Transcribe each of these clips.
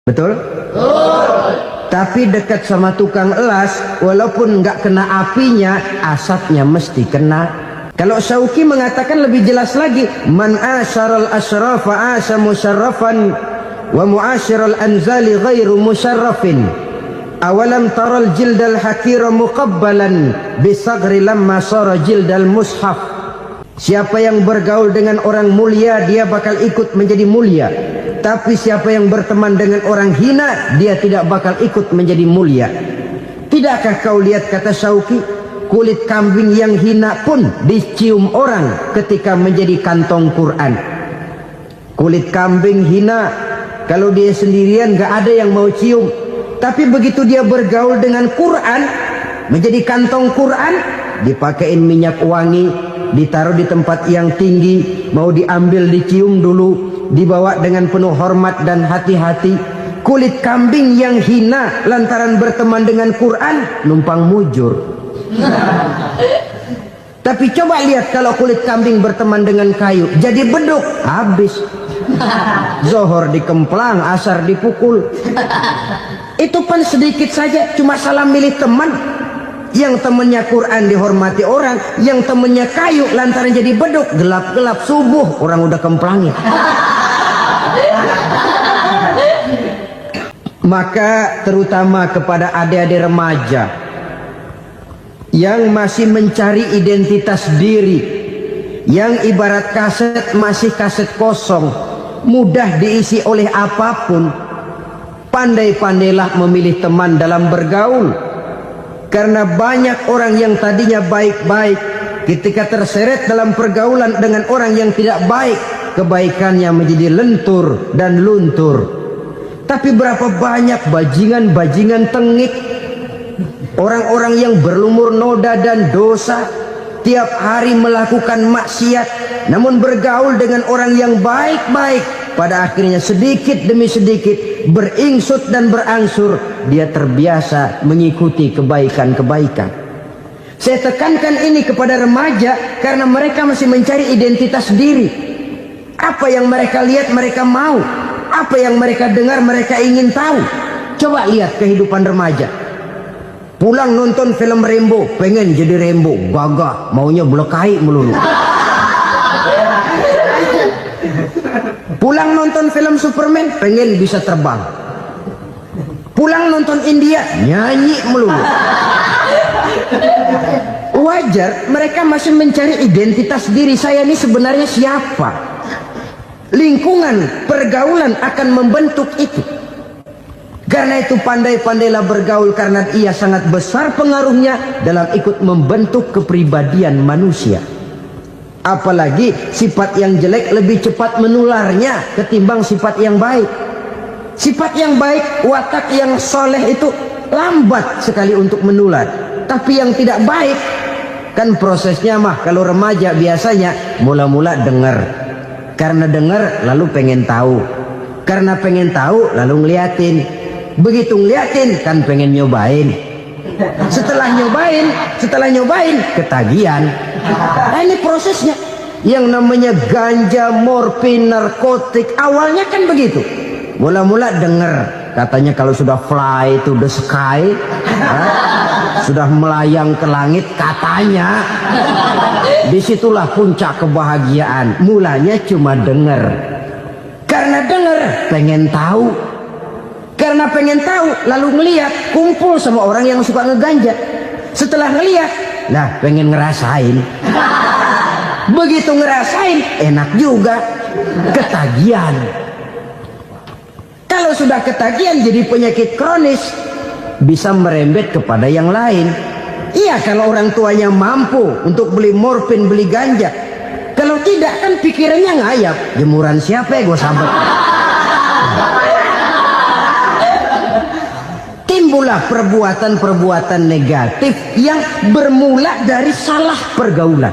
Betul? Tapi dekat sama tukang elas, walaupun nggak kena apinya, asapnya mesti kena. Kalau Syauqi mengatakan lebih jelas lagi, man asyaral asyrafa asya musyarrafan wa muasyiral anzali ghairu musyarrafin. Awalam taral jildal hakira muqabbalan bisagri lamma sara jildal mushaf. Siapa yang bergaul dengan orang mulia, dia bakal ikut menjadi mulia. Tapi siapa yang berteman dengan orang hina, dia tidak bakal ikut menjadi mulia. Tidakkah kau lihat, kata Syauqi, kulit kambing yang hina pun dicium orang ketika menjadi kantong Quran. Kulit kambing hina, kalau dia sendirian gak ada yang mau cium. Tapi begitu dia bergaul dengan Quran, menjadi kantong Quran, dipakein minyak wangi, ditaruh di tempat yang tinggi, mau diambil dicium dulu, dibawa dengan penuh hormat dan hati-hati. Kulit kambing yang hina lantaran berteman dengan Quran, numpang mujur. Tapi coba lihat kalau kulit kambing berteman dengan kayu, jadi beduk, habis. Zohor dikemplang, asar dipukul. Itu pun sedikit saja, cuma salah milih teman. Yang temannya Quran dihormati orang, yang temannya kayu lantaran jadi beduk, gelap-gelap subuh orang udah kemplangi. Maka terutama kepada adik-adik remaja yang masih mencari identitas diri, yang ibarat kaset masih kaset kosong, mudah diisi oleh apapun, pandai-pandailah memilih teman dalam bergaul. Karena banyak orang yang tadinya baik-baik, ketika terseret dalam pergaulan dengan orang yang tidak baik, kebaikannya menjadi lentur dan luntur. Tapi berapa banyak bajingan-bajingan tengik, orang-orang yang berlumur noda dan dosa, tiap hari melakukan maksiat, namun bergaul dengan orang yang baik-baik, pada akhirnya sedikit demi sedikit beringsut dan berangsur dia terbiasa mengikuti kebaikan-kebaikan. Saya tekankan ini kepada remaja karena mereka masih mencari identitas diri. Apa yang mereka lihat mereka mau, apa yang mereka dengar mereka ingin tahu. Coba lihat kehidupan remaja. Pulang nonton film Rambo, pengen jadi Rambo, gagah, maunya belekai melulu. Pulang nonton film Superman, pengen bisa terbang. Pulang nonton India, nyanyi melulu. Wajar, mereka masih mencari identitas diri. Saya ini sebenarnya siapa? Lingkungan, pergaulan akan membentuk itu. Karena itu pandai-pandailah bergaul, karena ia sangat besar pengaruhnya dalam ikut membentuk kepribadian manusia. Apalagi sifat yang jelek lebih cepat menularnya ketimbang sifat yang baik. Sifat yang baik, watak yang soleh itu lambat sekali untuk menular. Tapi yang tidak baik, kan prosesnya mah kalau remaja biasanya mula-mula dengar. Karena dengar lalu pengen tahu. Karena pengen tahu lalu ngeliatin. Begitu ngeliatin kan pengen nyobain. Setelah nyobain ketagihan. Nah, ini prosesnya. Yang namanya ganja, morfin, narkotik, awalnya kan begitu. Mula-mula denger, katanya kalau sudah fly to the sky, sudah melayang ke langit, katanya disitulah puncak kebahagiaan. Mulanya cuma denger. Karena denger pengen tahu. Karena pengen tahu lalu ngeliat, kumpul sama orang yang suka ngeganja. Setelah ngeliat, nah pengen ngerasain. Begitu ngerasain enak juga, ketagihan. Kalau sudah ketagihan jadi penyakit kronis, bisa merembet kepada yang lain. Iya, kalau orang tuanya mampu untuk beli morfin, beli ganja. Kalau tidak kan pikirannya ngayap, jemuran siapa ya gue sabet. Timbullah perbuatan-perbuatan negatif yang bermula dari salah pergaulan.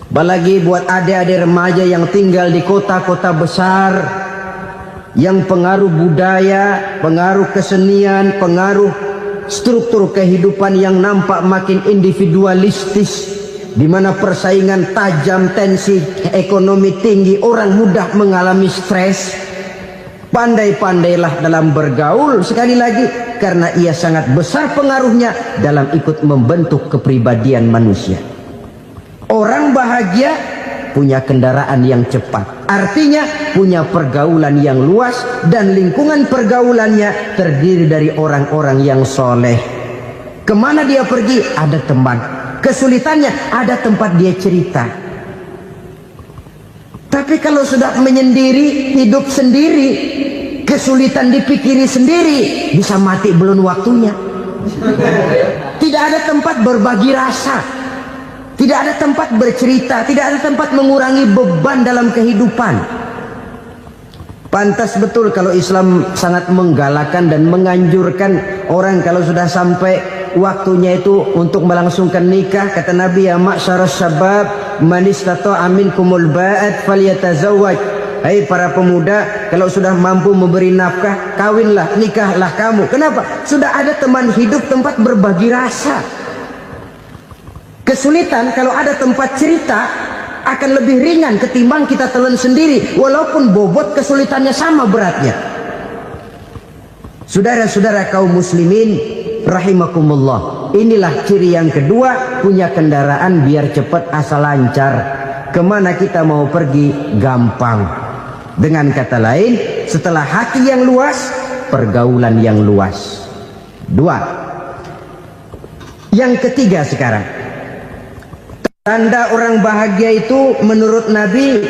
Apalagi buat adik-adik remaja yang tinggal di kota-kota besar, yang pengaruh budaya, pengaruh kesenian, pengaruh struktur kehidupan yang nampak makin individualistis, di mana persaingan tajam, tensi ekonomi tinggi, orang mudah mengalami stres. Pandai-pandailah dalam bergaul, sekali lagi, karena ia sangat besar pengaruhnya dalam ikut membentuk kepribadian manusia. Orang bahagia punya kendaraan yang cepat, artinya punya pergaulan yang luas, dan lingkungan pergaulannya terdiri dari orang-orang yang soleh. Kemana dia pergi, ada teman. Kesulitannya, ada tempat dia cerita. Tapi kalau sudah menyendiri, hidup sendiri, kesulitan dipikiri sendiri, bisa mati belum waktunya. Tidak ada tempat berbagi rasa, tidak ada tempat bercerita, tidak ada tempat mengurangi beban dalam kehidupan. Pantas betul kalau Islam sangat menggalakkan dan menganjurkan orang kalau sudah sampai waktunya itu untuk melangsungkan nikah. Kata Nabi, ya ma'syaras syabab man istata'a minkumul ba'at falyatazawwaj. Hai para pemuda, kalau sudah mampu memberi nafkah, kawinlah, nikahlah kamu. Kenapa? Sudah ada teman hidup, tempat berbagi rasa. Kesulitan kalau ada tempat cerita akan lebih ringan ketimbang kita telan sendiri, walaupun bobot kesulitannya sama beratnya. Saudara-saudara kaum muslimin rahimakumullah, inilah ciri yang kedua, punya kendaraan biar cepat asal lancar. Kemana kita mau pergi gampang. Dengan kata lain, setelah hati yang luas, pergaulan yang luas. Dua. Yang ketiga sekarang, tanda orang bahagia itu menurut Nabi,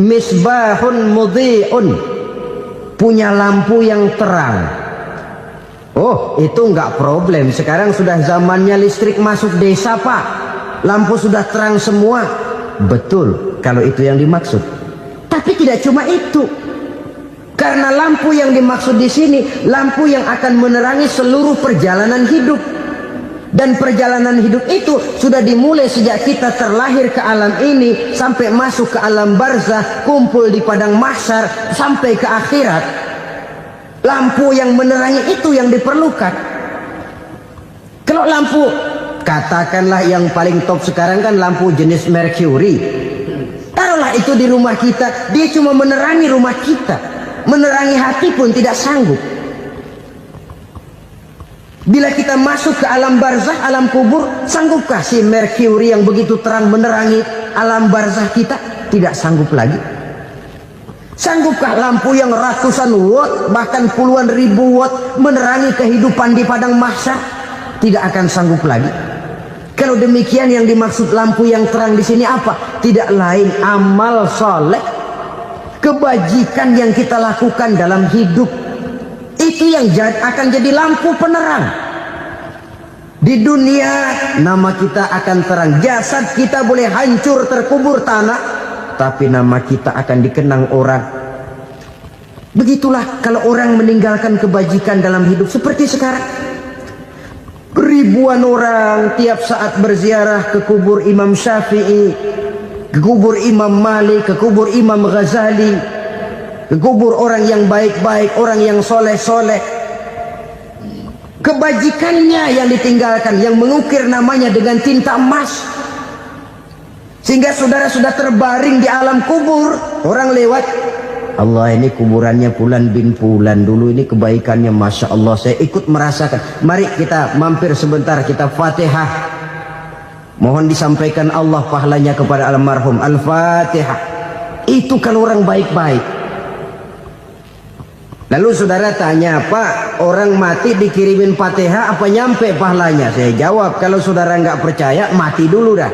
misbahun mudhi'un, punya lampu yang terang. Oh, itu enggak problem. Sekarang sudah zamannya listrik masuk desa, Pak. Lampu sudah terang semua. Betul, kalau itu yang dimaksud. Tapi tidak cuma itu. Karena lampu yang dimaksud di sini, lampu yang akan menerangi seluruh perjalanan hidup. Dan perjalanan hidup itu sudah dimulai sejak kita terlahir ke alam ini, sampai masuk ke alam barzah, kumpul di padang mahsyar, sampai ke akhirat. Lampu yang menerangi itu yang diperlukan. Kalau lampu, katakanlah yang paling top sekarang kan lampu jenis Mercury. Taruhlah itu di rumah kita, dia cuma menerangi rumah kita, menerangi hati pun tidak sanggup. Bila kita masuk ke alam barzah, alam kubur, sanggupkah si Mercury yang begitu terang menerangi alam barzah kita? Tidak sanggup lagi. Sanggupkah lampu yang ratusan watt, bahkan puluhan ribu watt menerangi kehidupan di padang mahsyar? Tidak akan sanggup lagi. Kalau demikian, yang dimaksud lampu yang terang di sini apa? Tidak lain amal soleh, kebajikan yang kita lakukan dalam hidup. Itu yang akan jadi lampu penerang. Di dunia nama kita akan terang. Jasad kita boleh hancur terkubur tanah, tapi nama kita akan dikenang orang. Begitulah kalau orang meninggalkan kebajikan dalam hidup seperti sekarang. Ribuan orang tiap saat berziarah ke kubur Imam Syafi'i, ke kubur Imam Malik, ke kubur Imam Ghazali, ke kubur orang yang baik-baik, orang yang soleh-soleh. Kebajikannya yang ditinggalkan, yang mengukir namanya dengan tinta emas. Sehingga saudara sudah terbaring di alam kubur, orang lewat, Allah, ini kuburannya Fulan bin Fulan, dulu ini kebaikannya Masya Allah, saya ikut merasakan. Mari kita mampir sebentar, kita Fatihah. Mohon disampaikan Allah pahalanya kepada almarhum. Al-Fatihah. Itu kalau orang baik-baik. Lalu saudara tanya, Pak, orang mati dikirimin Fatihah apa nyampe pahalanya? Saya jawab, kalau saudara nggak percaya, mati dulu dah.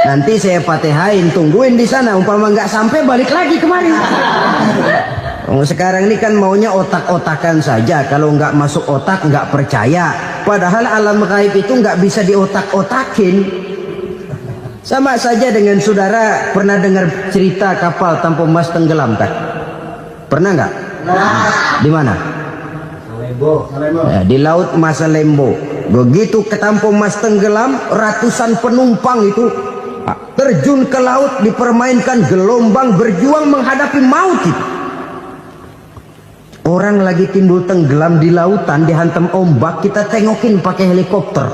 Nanti saya Fatihain, tungguin di sana. Umpama nggak sampai, balik lagi kemari. Sekarang ini kan maunya otak-otakan saja. Kalau nggak masuk otak, nggak percaya. Padahal alam gaib itu nggak bisa diotak-otakin. Sama saja dengan saudara pernah dengar cerita kapal tanpa emas tenggelam kan? Pernah nggak? Di mana? Di laut Masalembo. Begitu ketampo emas tenggelam, ratusan penumpang itu terjun ke laut, dipermainkan gelombang, berjuang menghadapi maut itu. Orang lagi timbul tenggelam di lautan, dihantam ombak, kita tengokin pakai helikopter.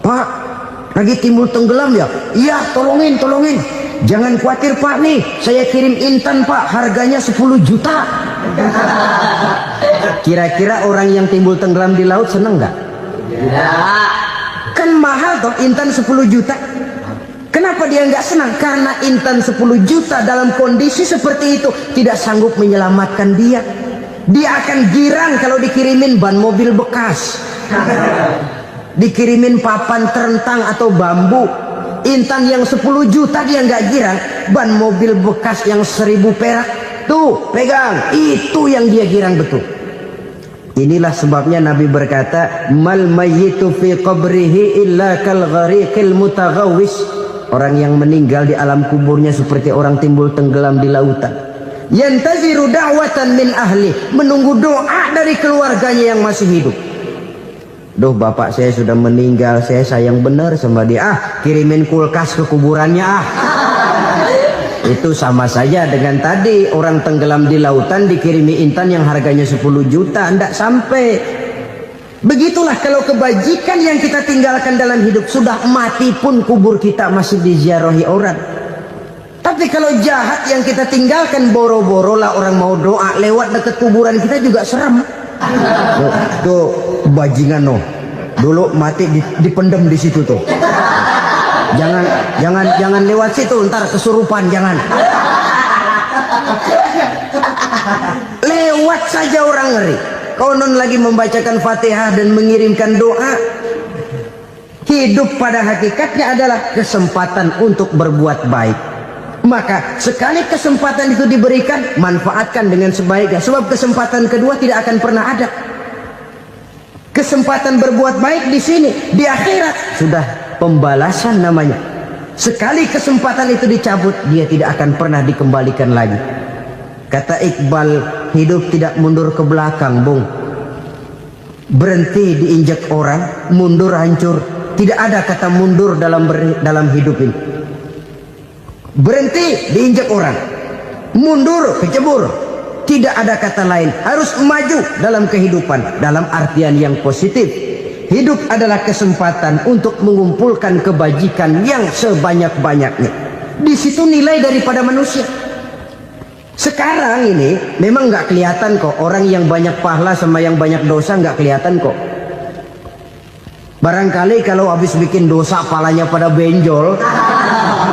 Pak, lagi timbul tenggelam ya? Iya, tolongin. Jangan khawatir Pak nih, saya kirim intan Pak, harganya 10 juta. Kira-kira orang yang timbul tenggelam di laut seneng nggak? Kan mahal toh intan 10 juta. Kenapa dia nggak senang? Karena intan 10 juta dalam kondisi seperti itu tidak sanggup menyelamatkan dia. Dia akan girang kalau dikirimin ban mobil bekas, dikirimin papan terentang atau bambu. Intan yang 10 juta dia nggak girang, ban mobil bekas yang 1000 perak tuh pegang, itu yang dia girang betul. Inilah sebabnya Nabi berkata, mal mayyitu fi qabrihi illa kal ghariqil mutaghawwis. Orang yang meninggal di alam kuburnya seperti orang timbul tenggelam di lautan. Yantaziru da'watan min ahli, menunggu doa dari keluarganya yang masih hidup. Duh, bapak saya sudah meninggal, saya sayang benar sama dia. Kirimin kulkas ke kuburannya Itu sama saja dengan tadi orang tenggelam di lautan dikirimi intan yang harganya 10 juta, tidak sampai. Begitulah kalau kebajikan yang kita tinggalkan dalam hidup, sudah mati pun kubur kita masih diziarahi orang. Tapi kalau jahat yang kita tinggalkan, boro-boro lah orang mau doa lewat dekat kuburan kita juga serem. Tuh bajingan dulu mati dipendem di situ tuh. Jangan lewat situ, ntar kesurupan, jangan. Lewat saja orang ngeri. Konon lagi membacakan Fatihah dan mengirimkan doa. Hidup pada hakikatnya adalah kesempatan untuk berbuat baik. Maka sekali kesempatan itu diberikan, manfaatkan dengan sebaiknya. Sebab kesempatan kedua tidak akan pernah ada. Kesempatan berbuat baik di sini, di akhirat sudah pembalasan namanya. Sekali kesempatan itu dicabut, dia tidak akan pernah dikembalikan lagi. Kata Iqbal, hidup tidak mundur ke belakang, Bung. Berhenti diinjak orang, mundur hancur. Tidak ada kata mundur dalam hidup ini. Berhenti diinjak orang, mundur kecebur. Tidak ada kata lain, harus maju dalam kehidupan dalam artian yang positif. Hidup adalah kesempatan untuk mengumpulkan kebajikan yang sebanyak-banyaknya. Di situ nilai daripada manusia. Sekarang ini memang nggak kelihatan kok, orang yang banyak pahala sama yang banyak dosa nggak kelihatan kok. Barangkali kalau habis bikin dosa palanya pada benjol,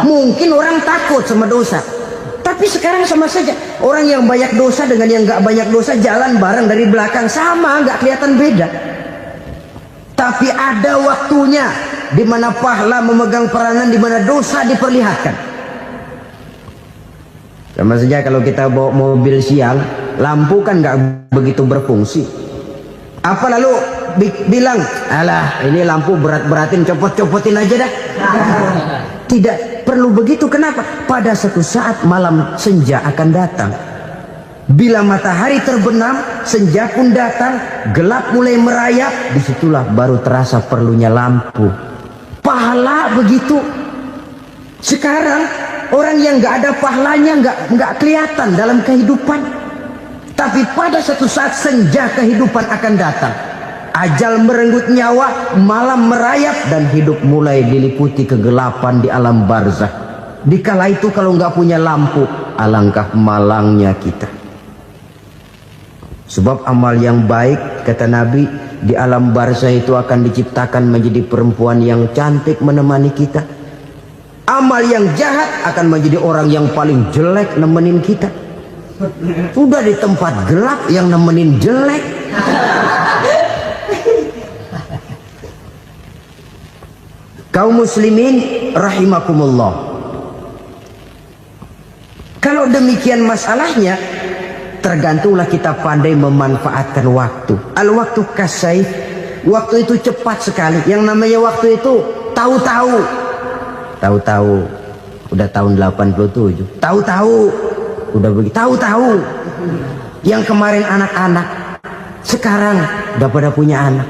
mungkin orang takut sama dosa. Tapi sekarang sama saja, orang yang banyak dosa dengan yang nggak banyak dosa jalan bareng dari belakang, sama, nggak kelihatan beda. Tapi ada waktunya di mana pahala memegang peranan, di mana dosa diperlihatkan. Sama saja kalau kita bawa mobil siang, lampu kan nggak begitu berfungsi. Apa lalu bilang, alah ini lampu berat-beratin, copot-copotin aja dah. Tidak perlu begitu. Kenapa? Pada suatu saat malam senja akan datang. Bila matahari terbenam, senja pun datang, gelap mulai merayap, disitulah baru terasa perlunya lampu. Pahala begitu. Sekarang orang yang nggak ada pahalanya nggak kelihatan dalam kehidupan. Tapi pada suatu saat senja kehidupan akan datang. Ajal merenggut nyawa, malam merayap, dan hidup mulai diliputi kegelapan di alam barzah. Dikala itu kalau nggak punya lampu, alangkah malangnya kita. Sebab amal yang baik, kata Nabi, di alam barzah itu akan diciptakan menjadi perempuan yang cantik menemani kita. Amal yang jahat akan menjadi orang yang paling jelek nemenin kita. Sudah di tempat gelap yang nemenin jelek. Kaum muslimin rahimakumullah. Kalau demikian masalahnya, tergantunglah kita pandai memanfaatkan waktu. Al-waktu kasayf, waktu itu cepat sekali. Yang namanya waktu itu tahu-tahu. Tahu-tahu udah tahun 87. Tahu-tahu udah begitu. Tahu-tahu yang kemarin anak-anak, sekarang udah pada punya anak.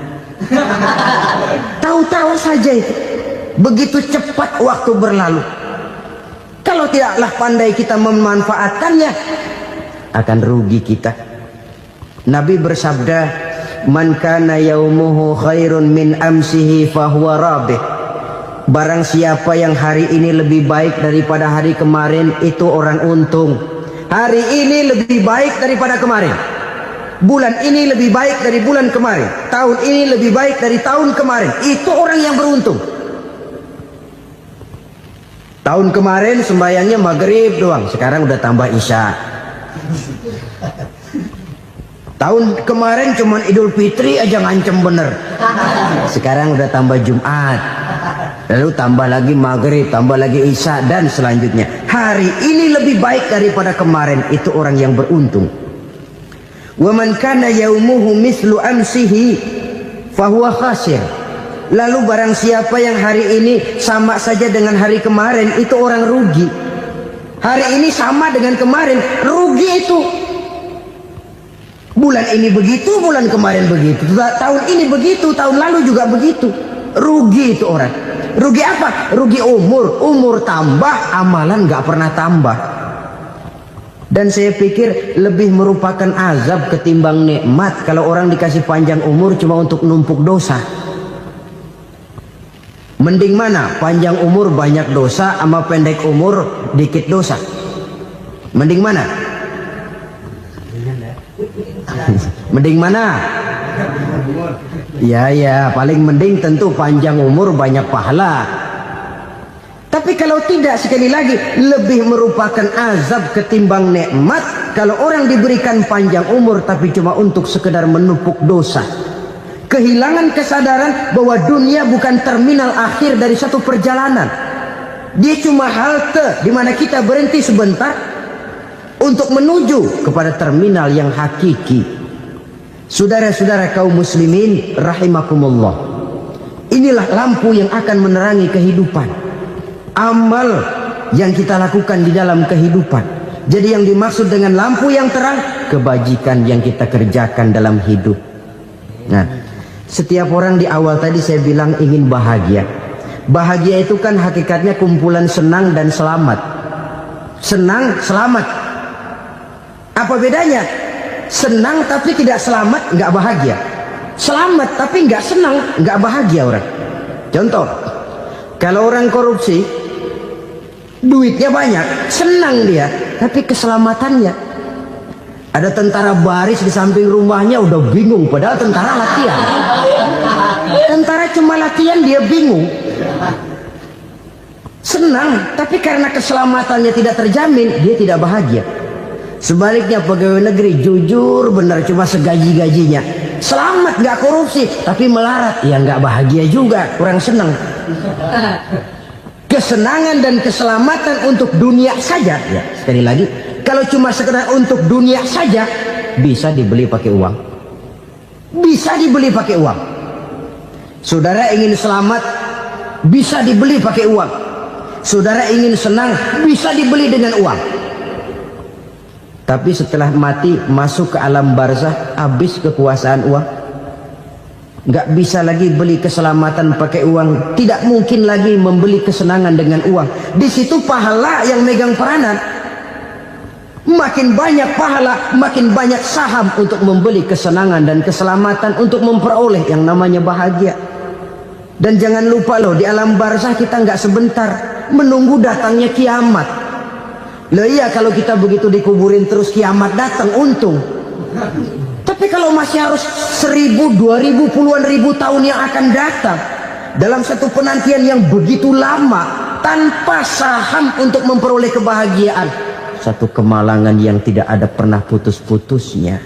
Tahu-tahu saja itu. Begitu cepat waktu berlalu. Kalau tidaklah pandai kita memanfaatkannya, akan rugi kita. Nabi bersabda, man kana yaumuhu khairun min amsihi fahuwa rabih. Barang siapa yang hari ini lebih baik daripada hari kemarin, itu orang untung. Hari ini lebih baik daripada kemarin. Bulan ini lebih baik dari bulan kemarin. Tahun ini lebih baik dari tahun kemarin. Itu orang yang beruntung. Tahun kemarin sembahyangnya maghrib doang, sekarang udah tambah isya. Tahun kemarin cuman Idul Fitri aja ngancem bener, sekarang udah tambah Jumat, lalu tambah lagi maghrib, tambah lagi isya, dan selanjutnya. Hari ini lebih baik daripada kemarin, itu orang yang beruntung. Wa man kana yaumuhu mislu amsihi fahuwa khasir. Lalu barang siapa yang hari ini sama saja dengan hari kemarin, itu orang rugi. Hari ini sama dengan kemarin, rugi itu. Bulan ini begitu, bulan kemarin begitu, tahun ini begitu, tahun lalu juga begitu. Rugi itu orang. Rugi apa? Rugi umur. Umur tambah, amalan gak pernah tambah. Dan saya pikir lebih merupakan azab ketimbang nikmat kalau orang dikasih panjang umur cuma untuk numpuk dosa. Mending mana? Panjang umur banyak dosa sama pendek umur dikit dosa? Mending mana? Mending mana? Ya, paling mending tentu panjang umur banyak pahala. Tapi kalau tidak, sekali lagi, lebih merupakan azab ketimbang nikmat kalau orang diberikan panjang umur tapi cuma untuk sekedar menumpuk dosa. Kehilangan kesadaran bahwa dunia bukan terminal akhir dari satu perjalanan. Dia cuma halte di mana kita berhenti sebentar untuk menuju kepada terminal yang hakiki. Saudara-saudara kaum muslimin rahimakumullah, inilah lampu yang akan menerangi kehidupan. Amal yang kita lakukan di dalam kehidupan. Jadi yang dimaksud dengan lampu yang terang, kebajikan yang kita kerjakan dalam hidup. Nah, setiap orang di awal tadi saya bilang ingin bahagia. Bahagia itu kan hakikatnya kumpulan senang dan selamat. Senang, selamat. Apa bedanya? Senang tapi tidak selamat, nggak bahagia. Selamat tapi nggak senang, nggak bahagia orang. Contoh, kalau orang korupsi, duitnya banyak, senang dia, tapi keselamatannya. Ada tentara baris di samping rumahnya udah bingung, padahal tentara latihan. Tentara cuma latihan, dia bingung. Senang, tapi karena keselamatannya tidak terjamin, dia tidak bahagia. Sebaliknya pegawai negeri jujur benar, cuma segaji-gajinya, selamat nggak korupsi, tapi melarat, ya nggak bahagia juga, kurang senang. Kesenangan dan keselamatan untuk dunia saja, ya sekali lagi, kalau cuma sekedar untuk dunia saja, bisa dibeli pakai uang. Bisa dibeli pakai uang. Saudara ingin selamat, bisa dibeli pakai uang. Saudara ingin senang, bisa dibeli dengan uang. Tapi setelah mati, masuk ke alam barzah, habis kekuasaan uang. Nggak bisa lagi beli keselamatan pakai uang. Tidak mungkin lagi membeli kesenangan dengan uang. Di situ pahala yang megang peranan. Makin banyak pahala, makin banyak saham untuk membeli kesenangan dan keselamatan, untuk memperoleh yang namanya bahagia. Dan jangan lupa loh, di alam barzah kita nggak sebentar, menunggu datangnya kiamat. Loh iya, kalau kita begitu dikuburin terus kiamat datang, untung. Tapi kalau masih harus 1000, 2000, puluhan ribu tahun yang akan datang, dalam satu penantian yang begitu lama, tanpa saham untuk memperoleh kebahagiaan, satu kemalangan yang tidak ada pernah putus-putusnya.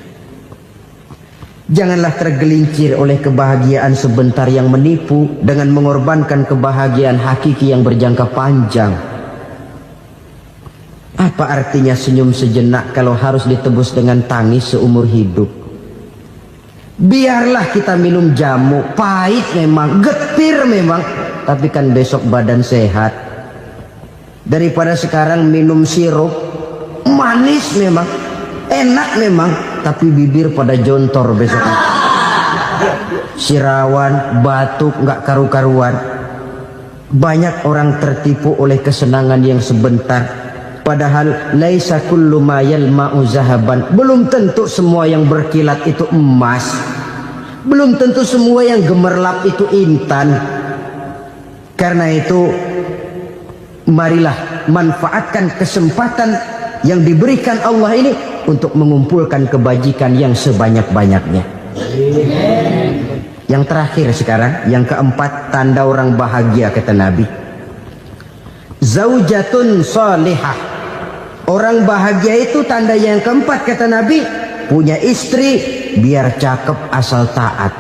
Janganlah tergelincir oleh kebahagiaan sebentar yang menipu dengan mengorbankan kebahagiaan hakiki yang berjangka panjang. Apa artinya senyum sejenak kalau harus ditebus dengan tangis seumur hidup? Biarlah kita minum jamu, pahit memang, getir memang, tapi kan besok badan sehat. Daripada sekarang minum sirup, manis memang, enak memang, tapi bibir pada jontor besok. Sirawan, batuk, nggak karu-karuan. Banyak orang tertipu oleh kesenangan yang sebentar. Padahal laisa kullu ma yalma'u zahaban. Belum tentu semua yang berkilat itu emas. Belum tentu semua yang gemerlap itu intan. Karena itu, marilah manfaatkan kesempatan yang diberikan Allah ini untuk mengumpulkan kebajikan yang sebanyak-banyaknya. Yang terakhir sekarang, yang keempat, tanda orang bahagia kata Nabi. Zaujatun salihah. Orang bahagia itu tanda yang keempat kata Nabi, punya istri biar cakep asal taat.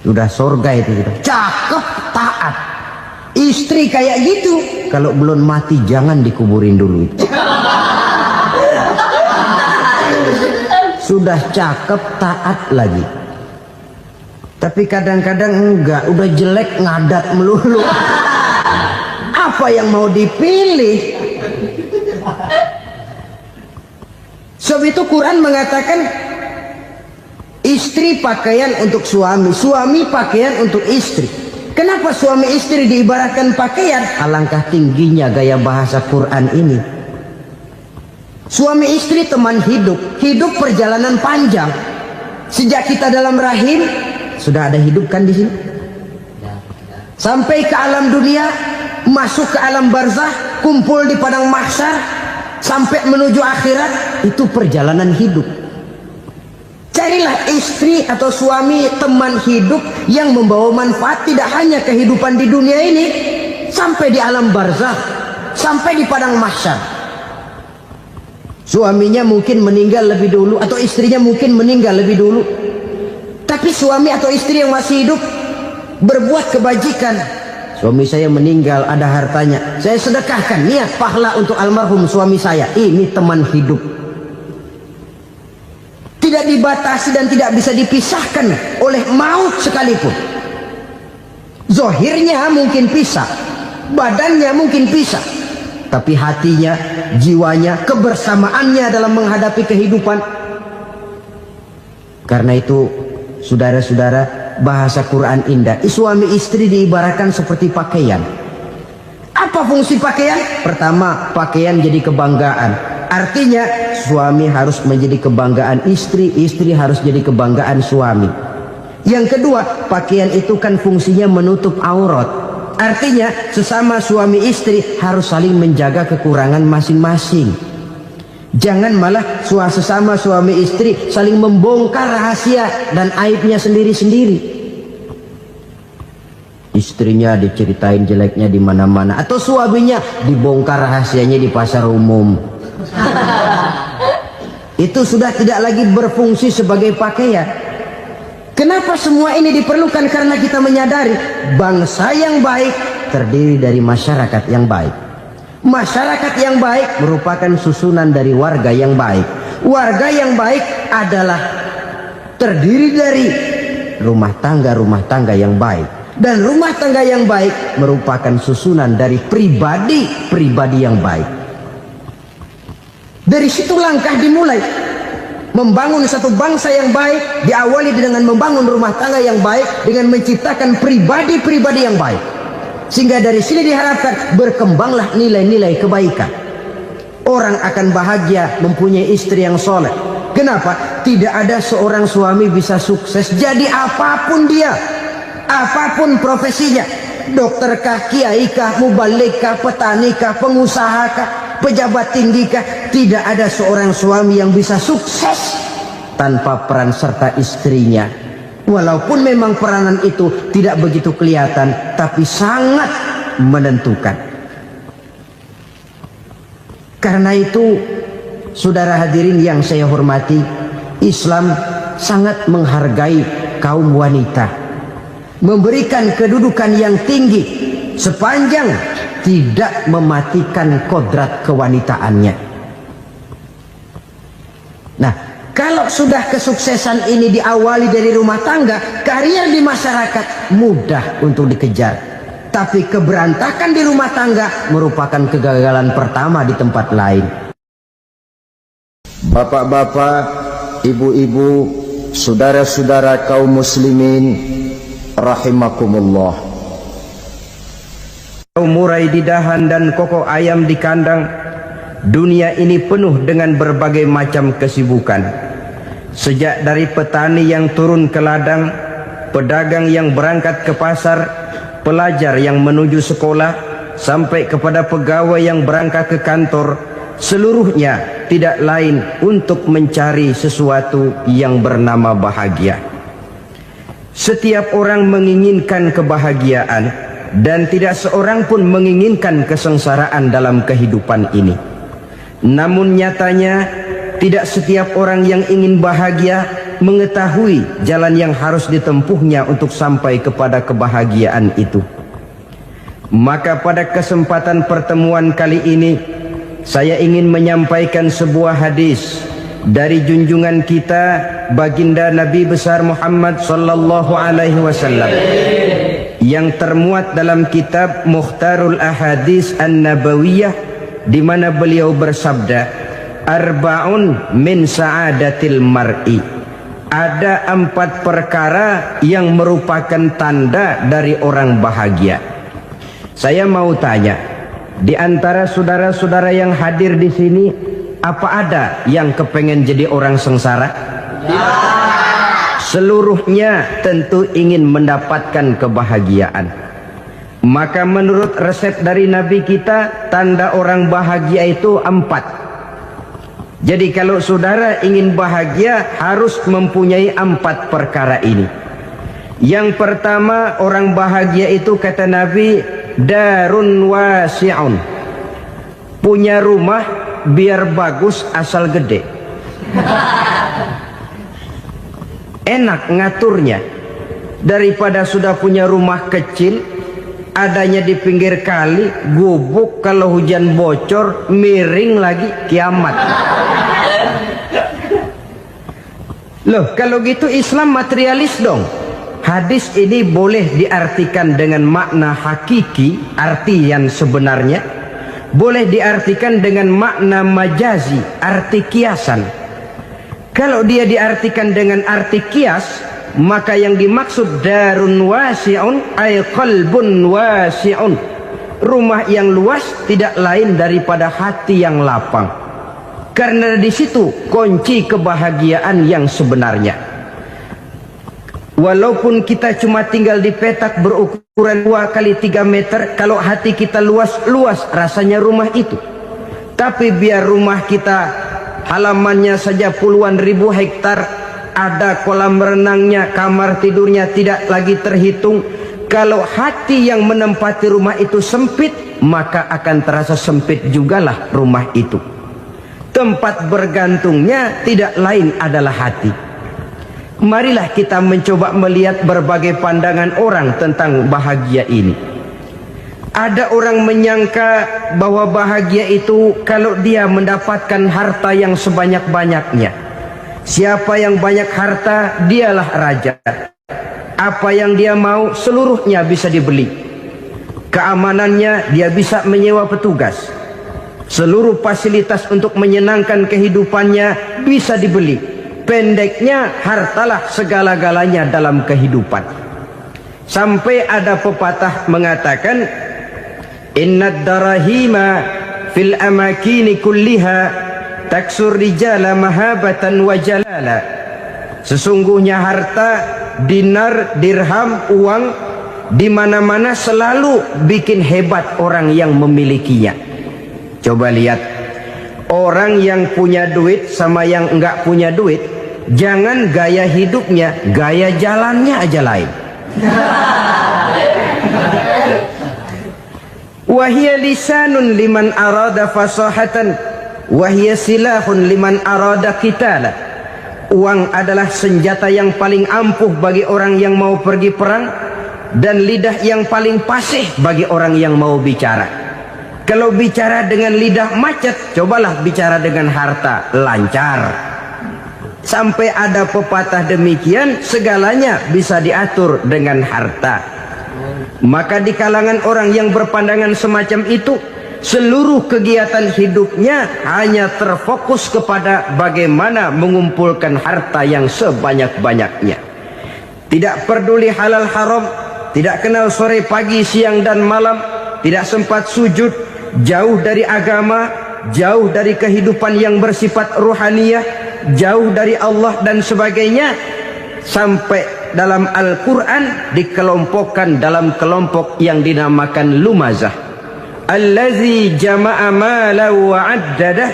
Sudah surga itu, cakep taat. Istri kayak gitu, kalau belum mati jangan dikuburin dulu. Sudah cakep taat lagi. Tapi kadang-kadang enggak, udah jelek ngadat melulu. Apa yang mau dipilih? Sebab itu Quran mengatakan istri pakaian untuk suami, suami pakaian untuk istri. Kenapa suami istri diibaratkan pakaian? Alangkah tingginya gaya bahasa Quran ini. Suami istri teman hidup, hidup perjalanan panjang. Sejak kita dalam rahim sudah ada hidup kan di sini. Sampai ke alam dunia, masuk ke alam barzah, kumpul di padang mahsyar, sampai menuju akhirat, itu perjalanan hidup. Carilah istri atau suami teman hidup yang membawa manfaat tidak hanya kehidupan di dunia ini, sampai di alam barzah, sampai di padang mahsyar. Suaminya mungkin meninggal lebih dulu, atau istrinya mungkin meninggal lebih dulu, tapi suami atau istri yang masih hidup berbuat kebajikan. Suami saya meninggal, ada hartanya, saya sedekahkan, niat pahala untuk almarhum suami saya. Ini teman hidup, tidak dibatasi dan tidak bisa dipisahkan oleh maut sekalipun. Zohirnya mungkin pisah, badannya mungkin pisah, tapi hatinya, jiwanya, kebersamaannya dalam menghadapi kehidupan. Karena itu, saudara-saudara, bahasa Quran indah. Suami istri diibaratkan seperti pakaian. Apa fungsi pakaian? Pertama, pakaian jadi kebanggaan. Artinya, suami harus menjadi kebanggaan istri, istri harus jadi kebanggaan suami. Yang kedua, pakaian itu kan fungsinya menutup aurat. Artinya sesama suami istri harus saling menjaga kekurangan masing-masing. Jangan malah sesama suami istri saling membongkar rahasia dan aibnya sendiri-sendiri. Istrinya diceritain jeleknya di mana-mana, atau suaminya dibongkar rahasianya di pasar umum. Itu sudah tidak lagi berfungsi sebagai pakaian. Kenapa semua ini diperlukan? Karena kita menyadari bangsa yang baik terdiri dari masyarakat yang baik. Masyarakat yang baik merupakan susunan dari warga yang baik. Warga yang baik adalah terdiri dari rumah tangga yang baik. Dan rumah tangga yang baik merupakan susunan dari pribadi yang baik. Dari situ langkah dimulai. Membangun satu bangsa yang baik diawali dengan membangun rumah tangga yang baik, dengan menciptakan pribadi-pribadi yang baik. Sehingga dari sini diharapkan berkembanglah nilai-nilai kebaikan. Orang akan bahagia mempunyai istri yang soleh. Kenapa? Tidak ada seorang suami bisa sukses jadi apapun dia, apapun profesinya. Dokterkah, kiaikah, mubalikkah, petanikah, pengusahakah, pejabat tinggikah, tidak ada seorang suami yang bisa sukses tanpa peran serta istrinya. Walaupun memang peranan itu tidak begitu kelihatan, tapi sangat menentukan. Karena itu, saudara hadirin yang saya hormati, Islam sangat menghargai kaum wanita, memberikan kedudukan yang tinggi sepanjang tidak mematikan kodrat kewanitaannya. Nah, kalau sudah kesuksesan ini diawali dari rumah tangga, karier di masyarakat mudah untuk dikejar. Tapi keberantakan di rumah tangga merupakan kegagalan pertama di tempat lain. Bapak-bapak, ibu-ibu, saudara-saudara kaum muslimin rahimakumullah. Murai di dahan dan kokok ayam di kandang, dunia ini penuh dengan berbagai macam kesibukan. Sejak dari petani yang turun ke ladang, pedagang yang berangkat ke pasar, pelajar yang menuju sekolah, sampai kepada pegawai yang berangkat ke kantor, seluruhnya tidak lain untuk mencari sesuatu yang bernama bahagia. Setiap orang menginginkan kebahagiaan, dan tidak seorang pun menginginkan kesengsaraan dalam kehidupan ini. Namun nyatanya tidak setiap orang yang ingin bahagia mengetahui jalan yang harus ditempuhnya untuk sampai kepada kebahagiaan itu. Maka pada kesempatan pertemuan kali ini, saya ingin menyampaikan sebuah hadis dari junjungan kita baginda Nabi besar Muhammad sallallahu alaihi wasallam yang termuat dalam kitab Mukhtarul Ahadits An-Nabawiyah, di mana beliau bersabda, arba'un min sa'adatil mar'i. Ada 4 perkara yang merupakan tanda dari orang bahagia. Saya mau tanya, di antara saudara-saudara yang hadir di sini, apa ada yang kepengen jadi orang sengsara? Ya. Seluruhnya tentu ingin mendapatkan kebahagiaan. Maka menurut resep dari Nabi kita, tanda orang bahagia itu 4. Jadi kalau saudara ingin bahagia, harus mempunyai 4 perkara ini. Yang pertama, orang bahagia itu kata Nabi, darun wasi'un. Punya rumah biar bagus asal gede. Enak ngaturnya. Daripada sudah punya rumah kecil, adanya di pinggir kali, gubuk, kalau hujan bocor, miring lagi, kiamat. Loh, kalau gitu Islam materialis dong. Hadis ini boleh diartikan dengan makna hakiki, arti yang sebenarnya. Boleh diartikan dengan makna majazi, arti kiasan. Kalau dia diartikan dengan arti kias, maka yang dimaksud darun wasi'un ay qalbun wasi'un. Rumah yang luas tidak lain daripada hati yang lapang. Karena di situ kunci kebahagiaan yang sebenarnya. Walaupun kita cuma tinggal di petak berukuran 2 kali 3 meter, kalau hati kita luas-luas rasanya rumah itu. Tapi biar rumah kita halamannya saja puluhan ribu hektar, ada kolam renangnya, kamar tidurnya tidak lagi terhitung. Kalau hati yang menempati rumah itu sempit, maka akan terasa sempit jugalah rumah itu. Tempat bergantungnya tidak lain adalah hati. Marilah kita mencoba melihat berbagai pandangan orang tentang bahagia ini. Ada orang menyangka bahwa bahagia itu kalau dia mendapatkan harta yang sebanyak-banyaknya. Siapa yang banyak harta, dialah raja. Apa yang dia mau, seluruhnya bisa dibeli. Keamanannya, dia bisa menyewa petugas. Seluruh fasilitas untuk menyenangkan kehidupannya bisa dibeli. Pendeknya, hartalah segala-galanya dalam kehidupan. Sampai ada pepatah mengatakan, innad darahima fil amakini kulliha taksur rijala mahabatan wa jalala. Sesungguhnya harta, dinar, dirham, uang di mana-mana selalu bikin hebat orang yang memilikinya. Coba lihat, orang yang punya duit sama yang enggak punya duit, jangan gaya hidupnya, gaya jalannya aja lain. Wahia lisanun liman arada fasahatan, wahia silahun liman arada qitala. Uang adalah senjata yang paling ampuh bagi orang yang mau pergi perang, dan lidah yang paling fasih bagi orang yang mau bicara. Kalau bicara dengan lidah macet, cobalah bicara dengan harta, lancar. Sampai ada pepatah demikian, segalanya bisa diatur dengan harta. Maka di kalangan orang yang berpandangan semacam itu, seluruh kegiatan hidupnya hanya terfokus kepada bagaimana mengumpulkan harta yang sebanyak-banyaknya. Tidak peduli halal haram, tidak kenal sore pagi siang dan malam, tidak sempat sujud, jauh dari agama, jauh dari kehidupan yang bersifat ruhaniyah, jauh dari Allah dan sebagainya. Sampai dalam Al-Quran dikelompokkan dalam kelompok yang dinamakan lumazah. Allazi jama'a malahu wa addadah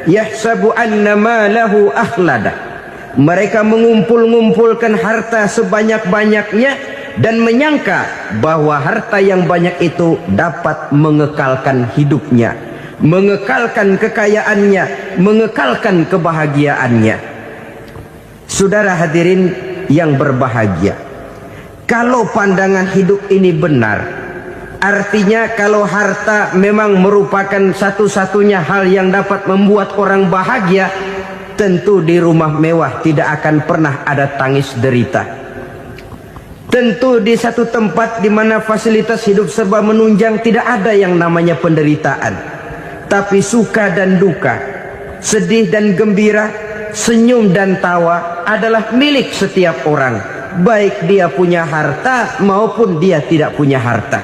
yahsabu anna malahu akhladah. Mereka mengumpul-ngumpulkan harta sebanyak-banyaknya dan menyangka bahwa harta yang banyak itu dapat mengekalkan hidupnya, mengekalkan kekayaannya, mengekalkan kebahagiaannya. Saudara hadirin yang berbahagia, kalau pandangan hidup ini benar, artinya kalau harta memang merupakan satu-satunya hal yang dapat membuat orang bahagia, tentu di rumah mewah tidak akan pernah ada tangis derita. Tentu di satu tempat di mana fasilitas hidup serba menunjang tidak ada yang namanya penderitaan. Tapi suka dan duka, sedih dan gembira, senyum dan tawa adalah milik setiap orang, baik dia punya harta maupun dia tidak punya harta.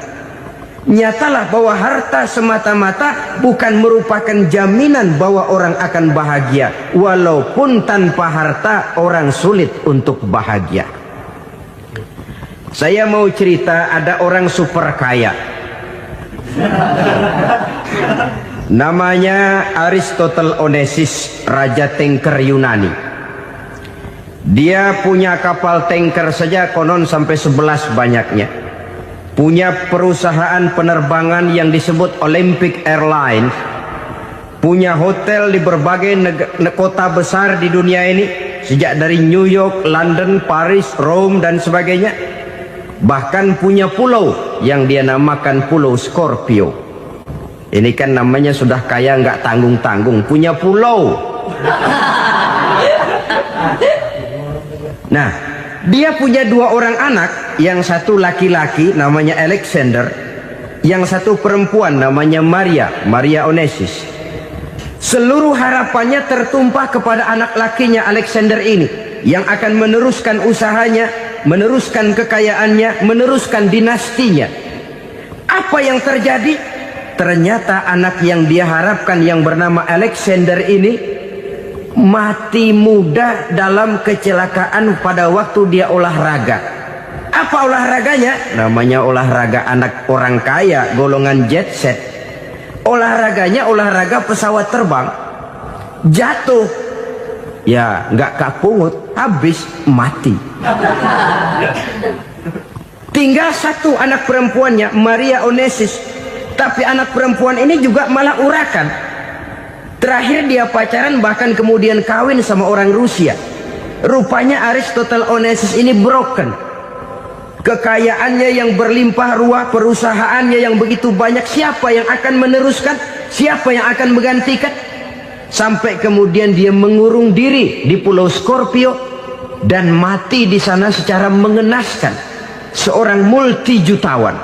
Nyatalah bahwa harta semata-mata bukan merupakan jaminan bahwa orang akan bahagia, walaupun tanpa harta orang sulit untuk bahagia. Saya mau cerita, ada orang super kaya, namanya Aristotle Onesimus, raja tanker Yunani. Dia punya kapal tanker saja konon sampai 11 banyaknya. Punya perusahaan penerbangan yang disebut Olympic Airlines. Punya hotel di berbagai kota besar di dunia ini, sejak dari New York, London, Paris, Rome dan sebagainya. Bahkan punya pulau yang dia namakan Pulau Scorpio. Ini kan namanya sudah kaya nggak tanggung-tanggung, punya pulau. Nah, dia punya 2 orang anak, yang satu laki-laki namanya Alexander, yang satu perempuan namanya Maria Onesimus. Seluruh harapannya tertumpah kepada anak lakinya Alexander ini, yang akan meneruskan usahanya, meneruskan kekayaannya, meneruskan dinastinya. Apa yang terjadi? Ternyata anak yang dia harapkan yang bernama Alexander ini mati muda dalam kecelakaan pada waktu dia olahraga. Apa olahraganya? Namanya olahraga anak orang kaya, golongan jet set. Olahraganya olahraga pesawat terbang. Jatuh, ya nggak kapungut, habis mati. Tinggal satu anak perempuannya, Maria Onesimus. Tapi anak perempuan ini juga malah urakan. Terakhir dia pacaran, bahkan kemudian kawin sama orang Rusia. Rupanya Aristotle Onesimus ini broken. Kekayaannya yang berlimpah ruah, perusahaannya yang begitu banyak, siapa yang akan meneruskan? Siapa yang akan menggantikan? Sampai kemudian dia mengurung diri di Pulau Scorpio dan mati di sana secara mengenaskan. Seorang multi jutawan,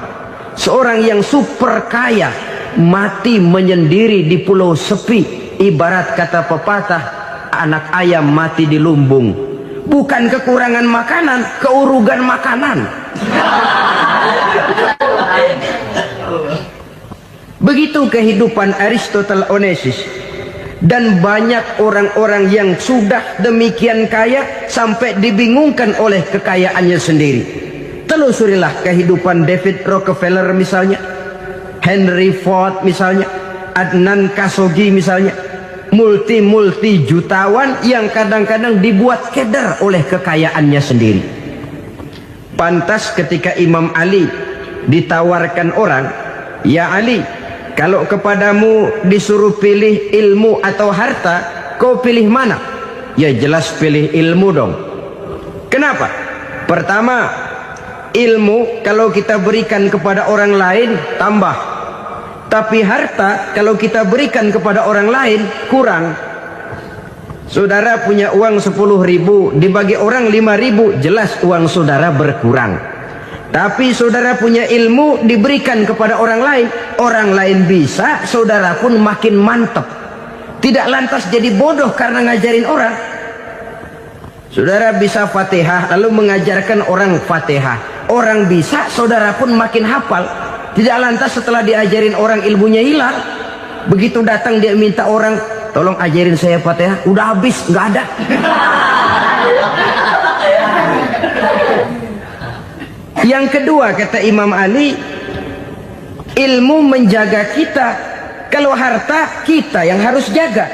seorang yang super kaya, mati menyendiri di pulau sepi. Ibarat kata pepatah, anak ayam mati di lumbung. Bukan kekurangan makanan, keurugan makanan. Begitu kehidupan Aristotle Onesimus. Dan banyak orang-orang yang sudah demikian kaya sampai dibingungkan oleh kekayaannya sendiri. Telusurilah kehidupan David Rockefeller misalnya, Henry Ford misalnya, Adnan Khashoggi misalnya. Multi jutawan yang kadang-kadang dibuat keder oleh kekayaannya sendiri. Pantas ketika Imam Ali ditawarkan orang, "Ya Ali, kalau kepadamu disuruh pilih ilmu atau harta, kau pilih mana?" Ya jelas pilih ilmu dong. Kenapa? Pertama, ilmu kalau kita berikan kepada orang lain tambah. Tapi harta kalau kita berikan kepada orang lain kurang. Saudara punya uang 10.000, dibagi orang 5.000, jelas uang saudara berkurang. Tapi saudara punya ilmu, diberikan kepada orang lain bisa, saudara pun makin mantap. Tidak lantas jadi bodoh karena ngajarin orang. Saudara bisa Fatihah lalu mengajarkan orang Fatihah. Orang bisa, saudara pun makin hafal. Tidak lantas setelah diajarin orang ilmunya hilang. Begitu datang dia minta orang, "Tolong ajarin saya Fatihah." Udah habis, nggak ada. Yang kedua, kata Imam Ali, ilmu menjaga kita. Kalau harta, kita yang harus jaga.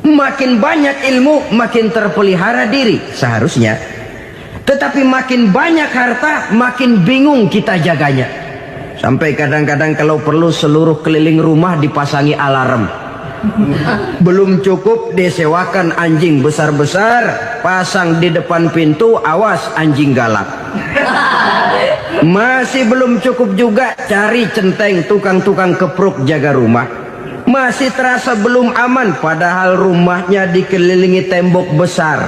Makin banyak ilmu, makin terpelihara diri seharusnya. Tetapi makin banyak harta, makin bingung kita jaganya. Sampai kadang-kadang kalau perlu seluruh keliling rumah dipasangi alarm. Belum cukup disewakan anjing besar-besar, pasang di depan pintu, awas anjing galak. Masih belum cukup juga, cari centeng tukang-tukang kepruk jaga rumah. Masih terasa belum aman, padahal rumahnya dikelilingi tembok besar.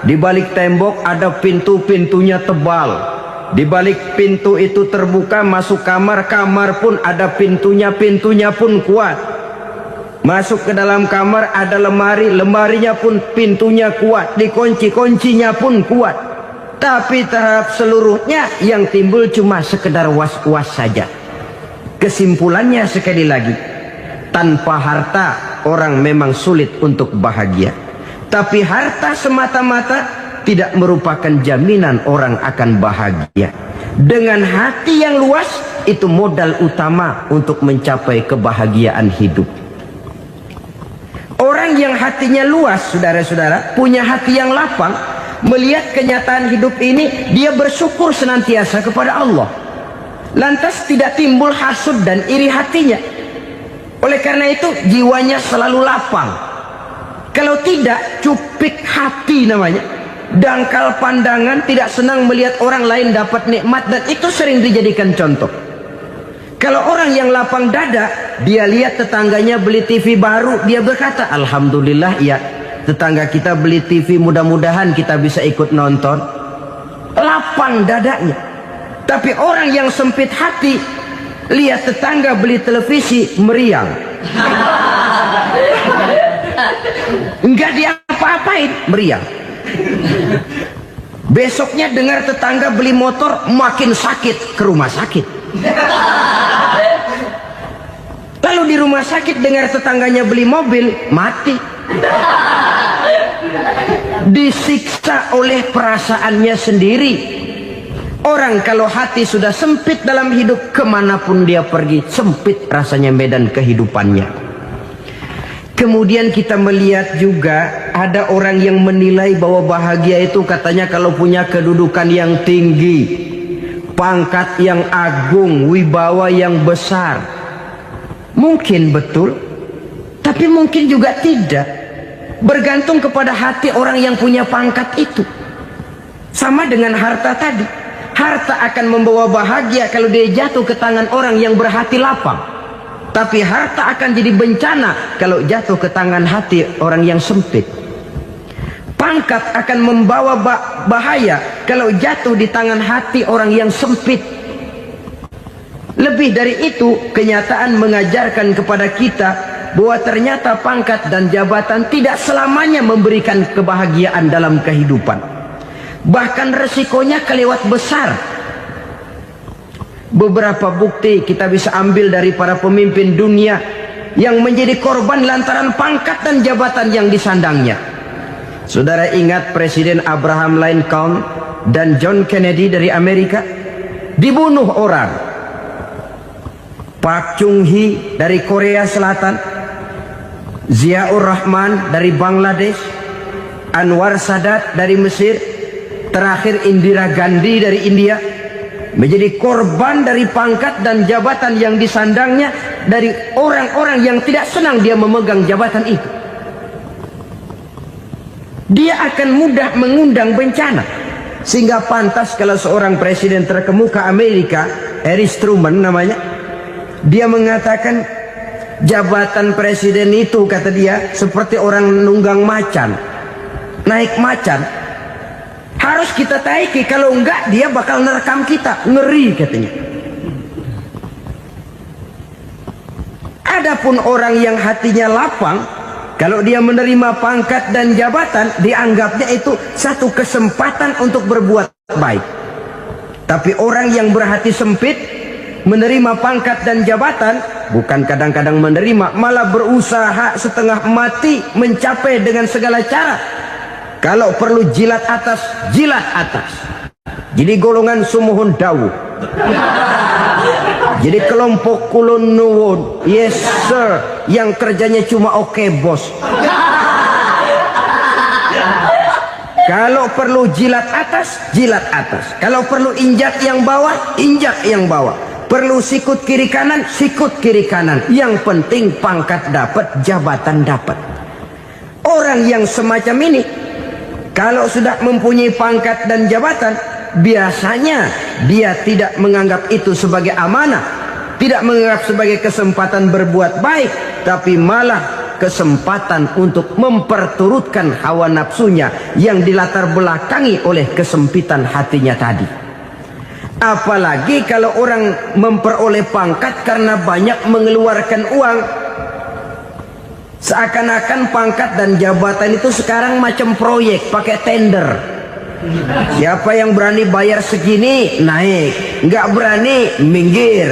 Di balik tembok ada pintu-pintunya tebal. Di balik pintu itu terbuka masuk kamar, kamar pun ada pintunya, pintunya pun kuat. Masuk ke dalam kamar ada lemari, lemarinya pun pintunya kuat, dikunci, kuncinya pun kuat. Tapi terhadap seluruhnya yang timbul cuma sekedar was-was saja. Kesimpulannya sekali lagi, tanpa harta orang memang sulit untuk bahagia. Tapi harta semata-mata tidak merupakan jaminan orang akan bahagia. Dengan hati yang luas, itu modal utama untuk mencapai kebahagiaan hidup. Orang yang hatinya luas, saudara-saudara, punya hati yang lapang, melihat kenyataan hidup ini, dia bersyukur senantiasa kepada Allah. Lantas tidak timbul hasud dan iri hatinya. Oleh karena itu, jiwanya selalu lapang. Kalau tidak, cupik hati namanya. Dangkal pandangan, tidak senang melihat orang lain dapat nikmat, dan itu sering dijadikan contoh. Kalau orang yang lapang dada, dia lihat tetangganya beli TV baru, dia berkata, alhamdulillah ya, tetangga kita beli TV, mudah-mudahan kita bisa ikut nonton. Lapang dadanya. Tapi orang yang sempit hati, lihat tetangga beli televisi, meriang. Enggak diapa-apain, meriang. Besoknya dengar tetangga beli motor, makin sakit, ke rumah sakit. Lalu di rumah sakit dengar tetangganya beli mobil, mati. Disiksa oleh perasaannya sendiri. Orang kalau hati sudah sempit dalam hidup, kemanapun dia pergi, sempit rasanya medan kehidupannya. Kemudian kita melihat juga ada orang yang menilai bahwa bahagia itu katanya kalau punya kedudukan yang tinggi, pangkat yang agung, wibawa yang besar. Mungkin betul, tapi mungkin juga tidak. Bergantung kepada hati orang yang punya pangkat itu. Sama dengan harta tadi. Harta akan membawa bahagia kalau dia jatuh ke tangan orang yang berhati lapang. Tapi harta akan jadi bencana kalau jatuh ke tangan hati orang yang sempit. Pangkat akan membawa bahaya kalau jatuh di tangan hati orang yang sempit. Lebih dari itu, kenyataan mengajarkan kepada kita bahwa ternyata pangkat dan jabatan tidak selamanya memberikan kebahagiaan dalam kehidupan. Bahkan resikonya kelewat besar. Beberapa bukti kita bisa ambil dari para pemimpin dunia yang menjadi korban lantaran pangkat dan jabatan yang disandangnya. Saudara ingat Presiden Abraham Lincoln dan John Kennedy dari Amerika? Dibunuh orang. Park Chung-hee dari Korea Selatan, Ziaur Rahman dari Bangladesh, Anwar Sadat dari Mesir, terakhir Indira Gandhi dari India, menjadi korban dari pangkat dan jabatan yang disandangnya dari orang-orang yang tidak senang dia memegang jabatan itu. Dia akan mudah mengundang bencana. Sehingga pantas kalau seorang presiden terkemuka Amerika, Harry Truman namanya, dia mengatakan jabatan presiden itu, kata dia, seperti orang nunggang macan, naik macan. Harus kita taiki, kalau enggak dia bakal nerekam kita, ngeri katanya. Adapun orang yang hatinya lapang, kalau dia menerima pangkat dan jabatan, dianggapnya itu satu kesempatan untuk berbuat baik. Tapi orang yang berhati sempit, menerima pangkat dan jabatan, bukan kadang-kadang menerima, malah berusaha setengah mati mencapai dengan segala cara. Kalau perlu jilat atas, jilat atas. Jadi golongan sumuhun dawu. Jadi kelompok kulon nuwun, yes sir, yang kerjanya cuma oke bos. Kalau perlu jilat atas, jilat atas. Kalau perlu injak yang bawah, injak yang bawah. Perlu sikut kiri kanan, sikut kiri kanan. Yang penting pangkat dapat, jabatan dapat. Orang yang semacam ini, kalau sudah mempunyai pangkat dan jabatan, biasanya dia tidak menganggap itu sebagai amanah, tidak menganggap sebagai kesempatan berbuat baik, tapi malah kesempatan untuk memperturutkan hawa nafsunya yang dilatar belakangi oleh kesempitan hatinya tadi. Apalagi kalau orang memperoleh pangkat karena banyak mengeluarkan uang, seakan-akan pangkat dan jabatan itu sekarang macam proyek pakai tender. Siapa yang berani bayar segini naik, nggak berani minggir.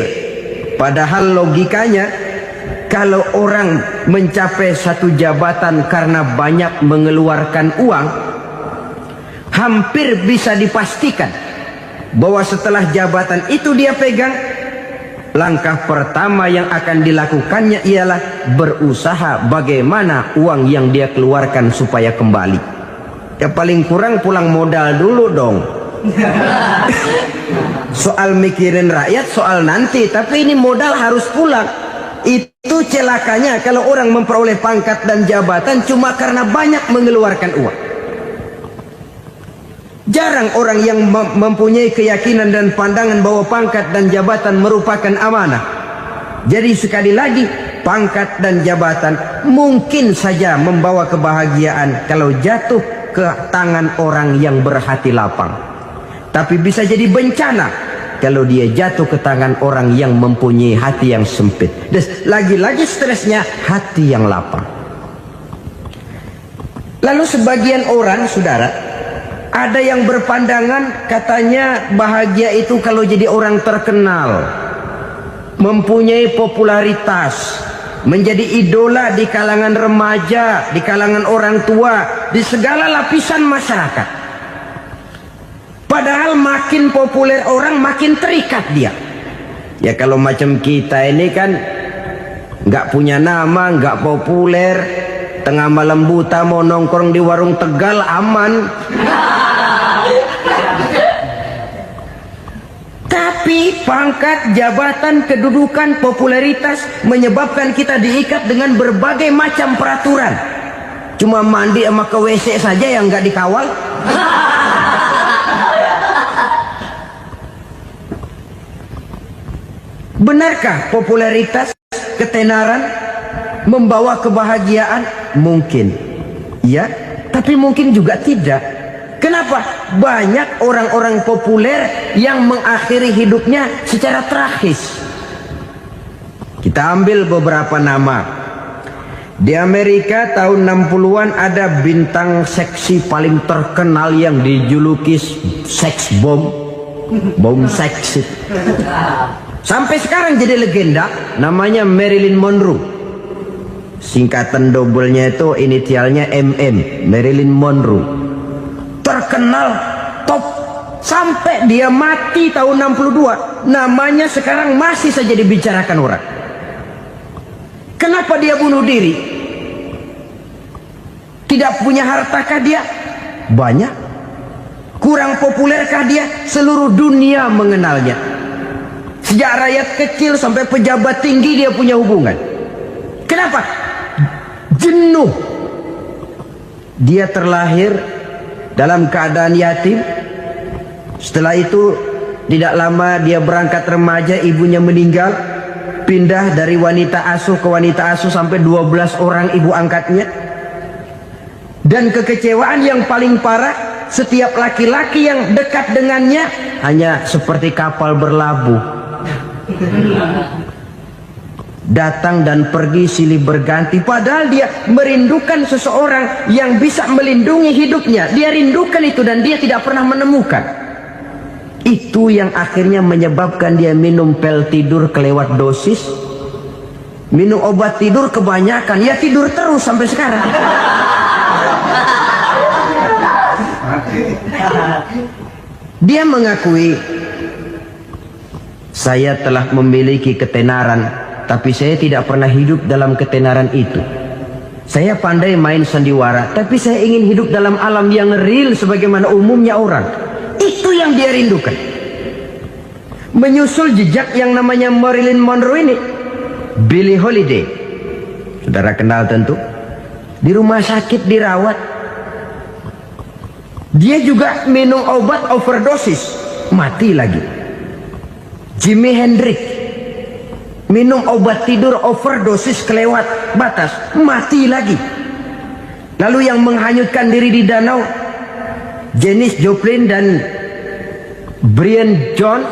Padahal logikanya, kalau orang mencapai satu jabatan karena banyak mengeluarkan uang, hampir bisa dipastikan bahwa setelah jabatan itu dia pegang, langkah pertama yang akan dilakukannya ialah berusaha bagaimana uang yang dia keluarkan supaya kembali. Ya paling kurang pulang modal dulu dong. Soal mikirin rakyat soal nanti, tapi ini modal harus pulang. Itu celakanya kalau orang memperoleh pangkat dan jabatan cuma karena banyak mengeluarkan uang. Jarang orang yang mempunyai keyakinan dan pandangan bahwa pangkat dan jabatan merupakan amanah. Jadi sekali lagi, pangkat dan jabatan mungkin saja membawa kebahagiaan kalau jatuh ke tangan orang yang berhati lapang. Tapi bisa jadi bencana kalau dia jatuh ke tangan orang yang mempunyai hati yang sempit. Dan lagi-lagi stresnya hati yang lapang. Lalu sebagian orang, saudara, ada yang berpandangan katanya bahagia itu kalau jadi orang terkenal, mempunyai popularitas, menjadi idola di kalangan remaja, di kalangan orang tua, di segala lapisan masyarakat. Padahal makin populer orang makin terikat dia. Ya kalau macam kita ini kan nggak punya nama, nggak populer, tengah malam buta mau nongkrong di warung Tegal aman. Tapi pangkat, jabatan, kedudukan, popularitas menyebabkan kita diikat dengan berbagai macam peraturan. Cuma mandi sama ke WC saja yang nggak dikawal. Benarkah popularitas, ketenaran membawa kebahagiaan? Mungkin. Ya, tapi mungkin juga tidak. Kenapa? Banyak orang-orang populer yang mengakhiri hidupnya secara tragis. Kita ambil beberapa nama. Di Amerika tahun 60-an ada bintang seksi paling terkenal yang dijuluki seks bom. Bom seks. Sampai sekarang jadi legenda, namanya Marilyn Monroe. Singkatan doublenya itu inisialnya MM, Marilyn Monroe. Terkenal, top, sampai dia mati tahun 62. Namanya sekarang masih saja dibicarakan orang. Kenapa dia bunuh diri? Tidak punya hartakah dia? Banyak. Kurang populerkah dia? Seluruh dunia mengenalnya. Sejak rakyat kecil sampai pejabat tinggi dia punya hubungan. Kenapa? Jenuh. Dia terlahir dalam keadaan yatim. Setelah itu tidak lama dia berangkat remaja, ibunya meninggal. Pindah dari wanita asuh ke wanita asuh sampai 12 orang ibu angkatnya. Dan kekecewaan yang paling parah, setiap laki-laki yang dekat dengannya hanya seperti kapal berlabuh. Datang dan pergi silih berganti. Padahal dia merindukan seseorang yang bisa melindungi hidupnya. Dia rindukan itu dan dia tidak pernah menemukan. Itu yang akhirnya menyebabkan dia minum pil tidur kelewat dosis, minum obat tidur kebanyakan. Ya tidur terus sampai sekarang. Dia mengakui, saya telah memiliki ketenaran, tapi saya tidak pernah hidup dalam ketenaran itu. Saya pandai main sandiwara, tapi saya ingin hidup dalam alam yang real sebagaimana umumnya orang. Itu yang dia rindukan. Menyusul jejak yang namanya Marilyn Monroe ini, Billie Holiday, saudara kenal tentu, di rumah sakit dirawat. Dia juga minum obat overdosis, mati lagi. Jimi Hendrix minum obat tidur overdosis kelewat batas, mati lagi. Lalu yang menghanyutkan diri di danau, Janis Joplin dan Brian Jones.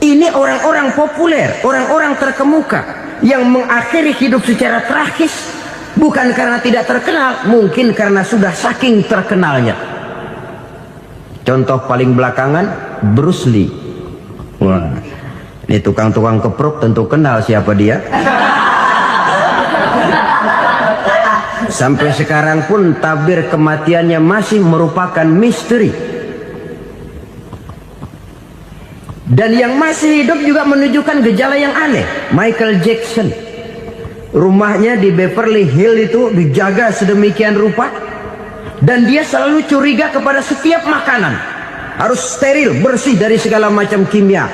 Ini orang-orang populer, orang-orang terkemuka yang mengakhiri hidup secara tragis, bukan karena tidak terkenal, mungkin karena sudah saking terkenalnya. Contoh paling belakangan, Bruce Lee. Wah, ini tukang-tukang keprok tentu kenal siapa dia. Sampai sekarang pun tabir kematiannya masih merupakan misteri. Dan yang masih hidup juga menunjukkan gejala yang aneh. Michael Jackson, rumahnya di Beverly Hills itu dijaga sedemikian rupa, dan dia selalu curiga kepada setiap makanan harus steril, bersih dari segala macam kimia.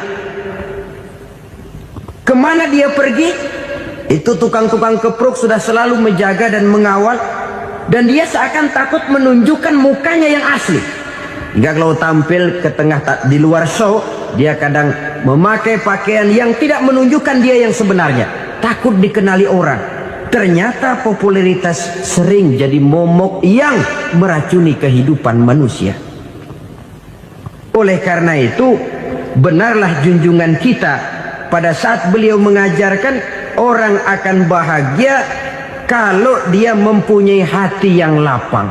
Kemana dia pergi, itu tukang-tukang keprok sudah selalu menjaga dan mengawal, dan dia seakan takut menunjukkan mukanya yang asli. Hingga kalau tampil ke tengah di luar show, dia kadang memakai pakaian yang tidak menunjukkan dia yang sebenarnya, takut dikenali orang. Ternyata popularitas sering jadi momok yang meracuni kehidupan manusia. Oleh karena itu, benarlah junjungan kita pada saat beliau mengajarkan orang akan bahagia kalau dia mempunyai hati yang lapang.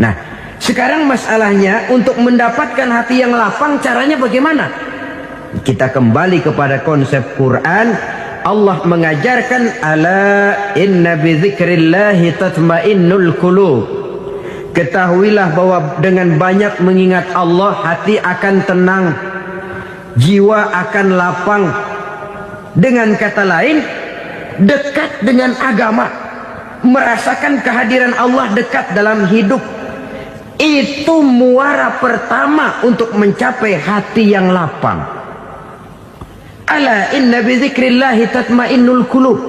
Nah, sekarang masalahnya untuk mendapatkan hati yang lapang, caranya bagaimana? Kita kembali kepada konsep Quran. Allah mengajarkan, ala inna bidzikrillahi tatmainnul qulub. Ketahuilah bahwa dengan banyak mengingat Allah, hati akan tenang, jiwa akan lapang. Dengan kata lain, dekat dengan agama, merasakan kehadiran Allah dekat dalam hidup. Itu muara pertama untuk mencapai hati yang lapang. Ala inna bidzikrillahi tatmainnul qulub.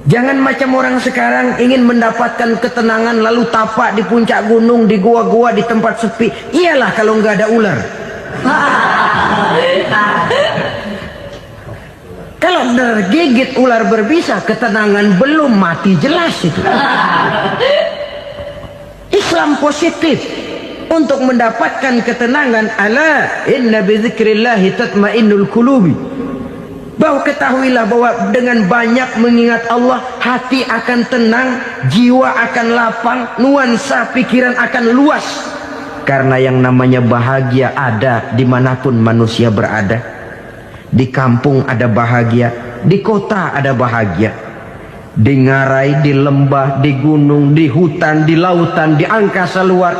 Jangan macam orang sekarang ingin mendapatkan ketenangan lalu tapak di puncak gunung, di gua-gua, di tempat sepi. Iyalah kalau nggak ada ular. Kalau tergigit ular berbisa, ketenangan belum, mati jelas itu. Islam positif untuk mendapatkan ketenangan. Ala inna bidzikrillahi tatmainnul qulubi. Bahwa ketahuilah bahwa dengan banyak mengingat Allah, hati akan tenang, jiwa akan lapang, nuansa pikiran akan luas. Karena yang namanya bahagia ada dimanapun manusia berada. Di kampung ada bahagia, di kota ada bahagia, di ngarai, di lembah, di gunung, di hutan, di lautan, di angkasa luar,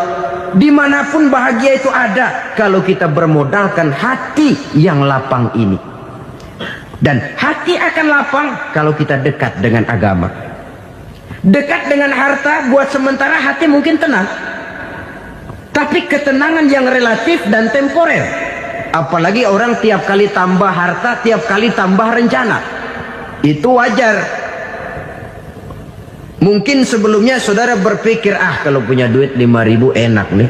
dimanapun bahagia itu ada kalau kita bermodalkan hati yang lapang ini. Dan hati akan lapang kalau kita dekat dengan agama. Dekat dengan harta buat sementara hati mungkin tenang, tapi ketenangan yang relatif dan temporer. Apalagi orang tiap kali tambah harta, tiap kali tambah rencana. Itu wajar. Mungkin sebelumnya saudara berpikir, kalau punya duit 5.000 enak nih.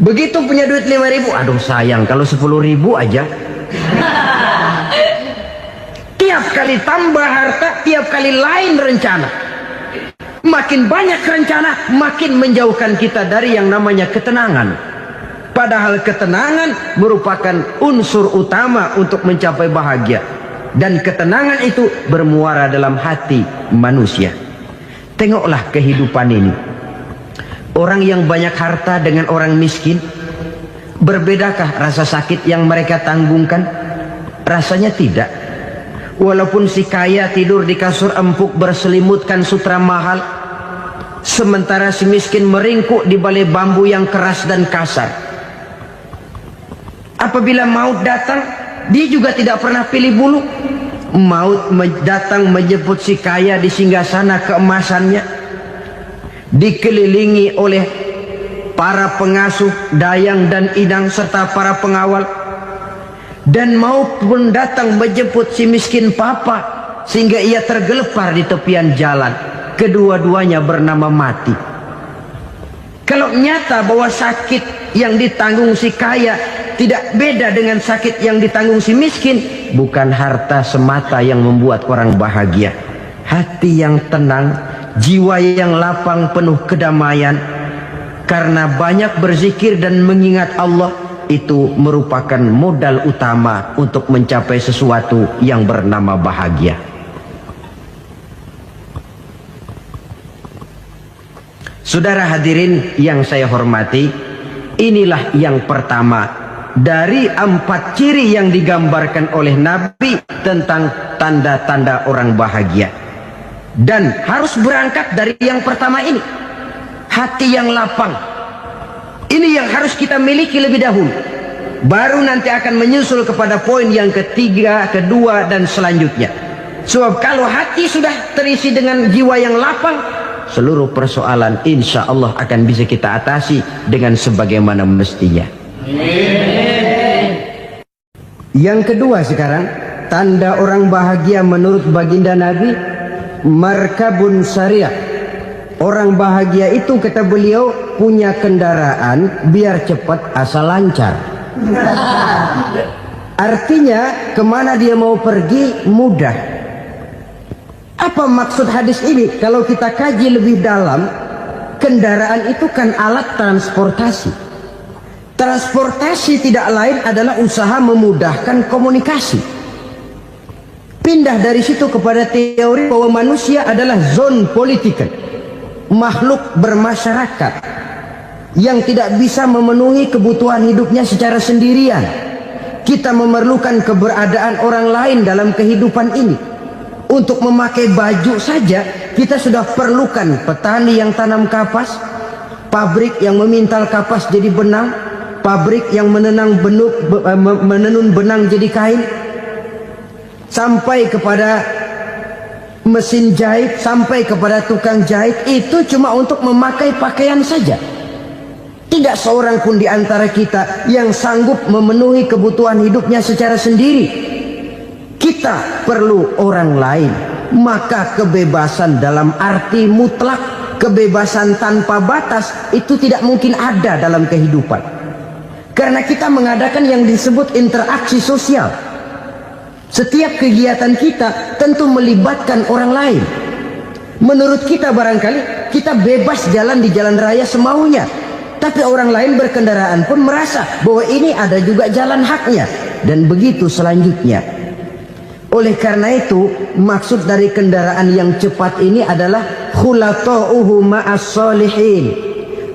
Begitu punya duit 5.000, aduh sayang kalau 10.000 aja. Tiap kali tambah harta, tiap kali lain rencana. Makin banyak rencana, makin menjauhkan kita dari yang namanya ketenangan. Padahal ketenangan merupakan unsur utama untuk mencapai bahagia. Dan ketenangan itu bermuara dalam hati manusia. Tengoklah kehidupan ini. Orang yang banyak harta dengan orang miskin, berbedakah rasa sakit yang mereka tanggungkan? Rasanya tidak. Walaupun si kaya tidur di kasur empuk berselimutkan sutra mahal, sementara si miskin meringkuk di balai bambu yang keras dan kasar. Apabila maut datang, dia juga tidak pernah pilih bulu. Maut datang menjemput si kaya di singgasana keemasannya, dikelilingi oleh para pengasuh, dayang dan idang serta para pengawal. Dan maut pun datang menjemput si miskin papa, sehingga ia tergelepar di tepian jalan. Kedua-duanya bernama mati. Kalau nyata bahwa sakit yang ditanggung si kaya tidak beda dengan sakit yang ditanggung si miskin, bukan harta semata yang membuat orang bahagia. Hati yang tenang, jiwa yang lapang penuh kedamaian karena banyak berzikir dan mengingat Allah, itu merupakan modal utama untuk mencapai sesuatu yang bernama bahagia. Saudara hadirin yang saya hormati, inilah yang pertama dari 4 ciri yang digambarkan oleh Nabi tentang tanda-tanda orang bahagia. Dan harus berangkat dari yang pertama ini, hati yang lapang. Ini yang harus kita miliki lebih dahulu, baru nanti akan menyusul kepada poin yang ketiga, kedua dan selanjutnya. Sebab kalau hati sudah terisi dengan jiwa yang lapang, seluruh persoalan insya Allah akan bisa kita atasi dengan sebagaimana mestinya. Yang kedua sekarang, tanda orang bahagia menurut baginda Nabi, markabun syariah. Orang bahagia itu, kata beliau, punya kendaraan biar cepat asal lancar. Artinya kemana dia mau pergi mudah. Apa maksud hadis ini? Kalau kita kaji lebih dalam, kendaraan itu kan alat transportasi. Transportasi tidak lain adalah usaha memudahkan komunikasi. Pindah dari situ kepada teori bahwa manusia adalah zon political, makhluk bermasyarakat yang tidak bisa memenuhi kebutuhan hidupnya secara sendirian. Kita memerlukan keberadaan orang lain dalam kehidupan ini. Untuk memakai baju saja kita sudah perlukan petani yang tanam kapas, pabrik yang memintal kapas jadi benang, pabrik yang menenun benang jadi kain, sampai kepada mesin jahit, sampai kepada tukang jahit. Itu cuma untuk memakai pakaian saja. Tidak seorang pun di antara kita yang sanggup memenuhi kebutuhan hidupnya secara sendiri. Kita perlu orang lain. Maka kebebasan dalam arti mutlak, kebebasan tanpa batas, itu tidak mungkin ada dalam kehidupan. Karena kita mengadakan yang disebut interaksi sosial. Setiap kegiatan kita tentu melibatkan orang lain. Menurut kita barangkali kita bebas jalan di jalan raya semaunya, tapi orang lain berkendaraan pun merasa bahwa ini ada juga jalan haknya, dan begitu selanjutnya. Oleh karena itu, maksud dari kendaraan yang cepat ini adalah khulata'uhu ma'as solihin.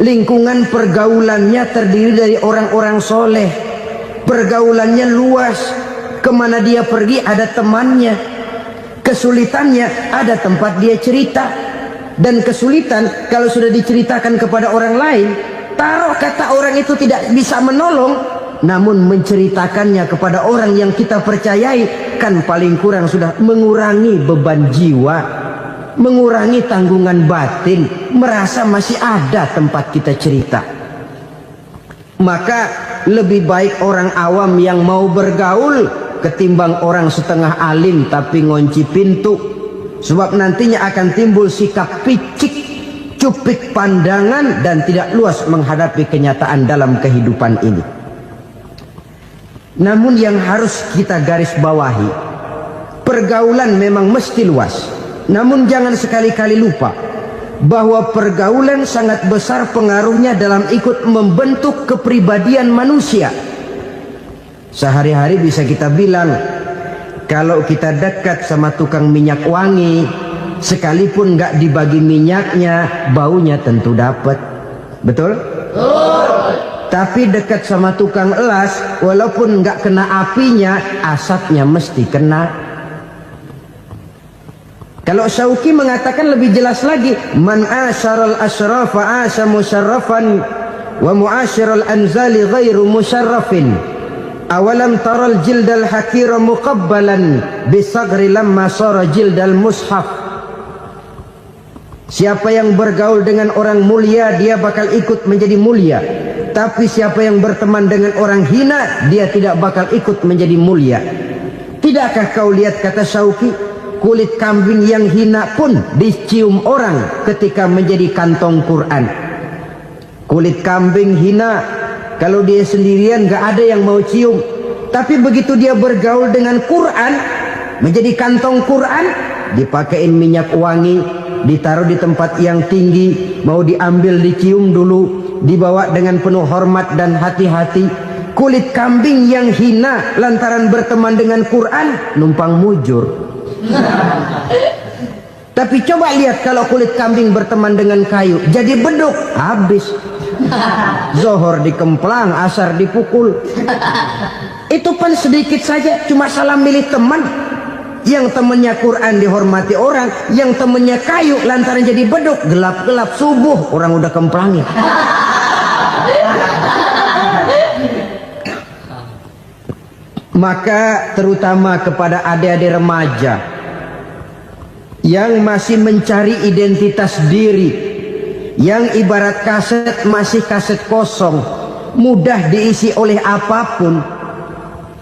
Lingkungan pergaulannya terdiri dari orang-orang soleh. Pergaulannya luas. Kemana dia pergi ada temannya. Kesulitannya ada tempat dia cerita. Dan kesulitan kalau sudah diceritakan kepada orang lain, taruh kata orang itu tidak bisa menolong, namun menceritakannya kepada orang yang kita percayai, kan paling kurang sudah mengurangi beban jiwa, mengurangi tanggungan batin, merasa masih ada tempat kita cerita. Maka lebih baik orang awam yang mau bergaul ketimbang orang setengah alim tapi ngunci pintu. Sebab nantinya akan timbul sikap picik, cupik pandangan, dan tidak luas menghadapi kenyataan dalam kehidupan ini. Namun yang harus kita garis bawahi, pergaulan memang mesti luas. Namun jangan sekali-kali lupa bahwa pergaulan sangat besar pengaruhnya dalam ikut membentuk kepribadian manusia. Sehari-hari bisa kita bilang, kalau kita dekat sama tukang minyak wangi, sekalipun nggak dibagi minyaknya, baunya tentu dapat. Betul? Tapi dekat sama tukang elas, walaupun nggak kena apinya, asapnya mesti kena. Kalau Syauqi mengatakan lebih jelas lagi, man asyaral asyrafa asya musyarrafan wa muasyiral anzali ghairu musyarrafin. Awalam taral jildal hakira muqabbalan bisagri lamma sara jildal mushaf. Siapa yang bergaul dengan orang mulia, dia bakal ikut menjadi mulia. Tapi siapa yang berteman dengan orang hina, dia tidak bakal ikut menjadi mulia. Tidakkah kau lihat, kata Syauqi, kulit kambing yang hina pun dicium orang ketika menjadi kantong Quran. Kulit kambing hina, kalau dia sendirian gak ada yang mau cium. Tapi begitu dia bergaul dengan Quran, menjadi kantong Quran, dipakein minyak wangi, ditaruh di tempat yang tinggi, mau diambil dicium dulu, dibawa dengan penuh hormat dan hati-hati. Kulit kambing yang hina lantaran berteman dengan Quran, numpang mujur. Tapi coba lihat kalau kulit kambing berteman dengan kayu, jadi beduk, habis. Zohor dikemplang, asar dipukul. Itu pun sedikit saja, cuma salah milih teman. Yang temannya Quran dihormati orang, yang temannya kayu lantaran jadi beduk, gelap-gelap subuh orang udah kemplangi. Maka terutama kepada adik-adik remaja yang masih mencari identitas diri, yang ibarat kaset masih kaset kosong, mudah diisi oleh apapun,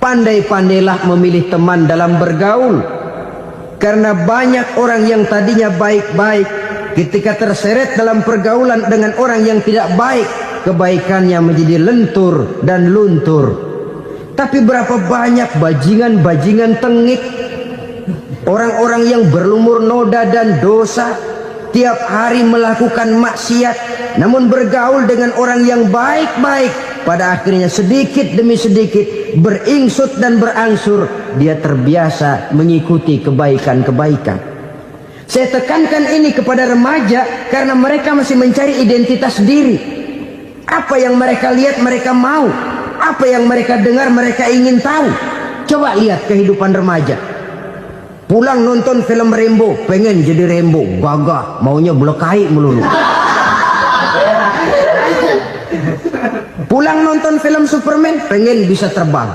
pandai-pandailah memilih teman dalam bergaul. Karena banyak orang yang tadinya baik-baik, ketika terseret dalam pergaulan dengan orang yang tidak baik, kebaikannya menjadi lentur dan luntur. Tapi berapa banyak bajingan-bajingan tengik, orang-orang yang berlumur noda dan dosa, tiap hari melakukan maksiat, namun bergaul dengan orang yang baik-baik, pada akhirnya sedikit demi sedikit beringsut dan berangsur dia terbiasa mengikuti kebaikan-kebaikan. Saya tekankan ini kepada remaja karena mereka masih mencari identitas diri. Apa yang mereka lihat mereka mau, apa yang mereka dengar mereka ingin tahu. Coba lihat kehidupan remaja. Pulang nonton film Rambo, pengen jadi Rambo, gagah, maunya belekai melulu. Pulang nonton film Superman, pengen bisa terbang.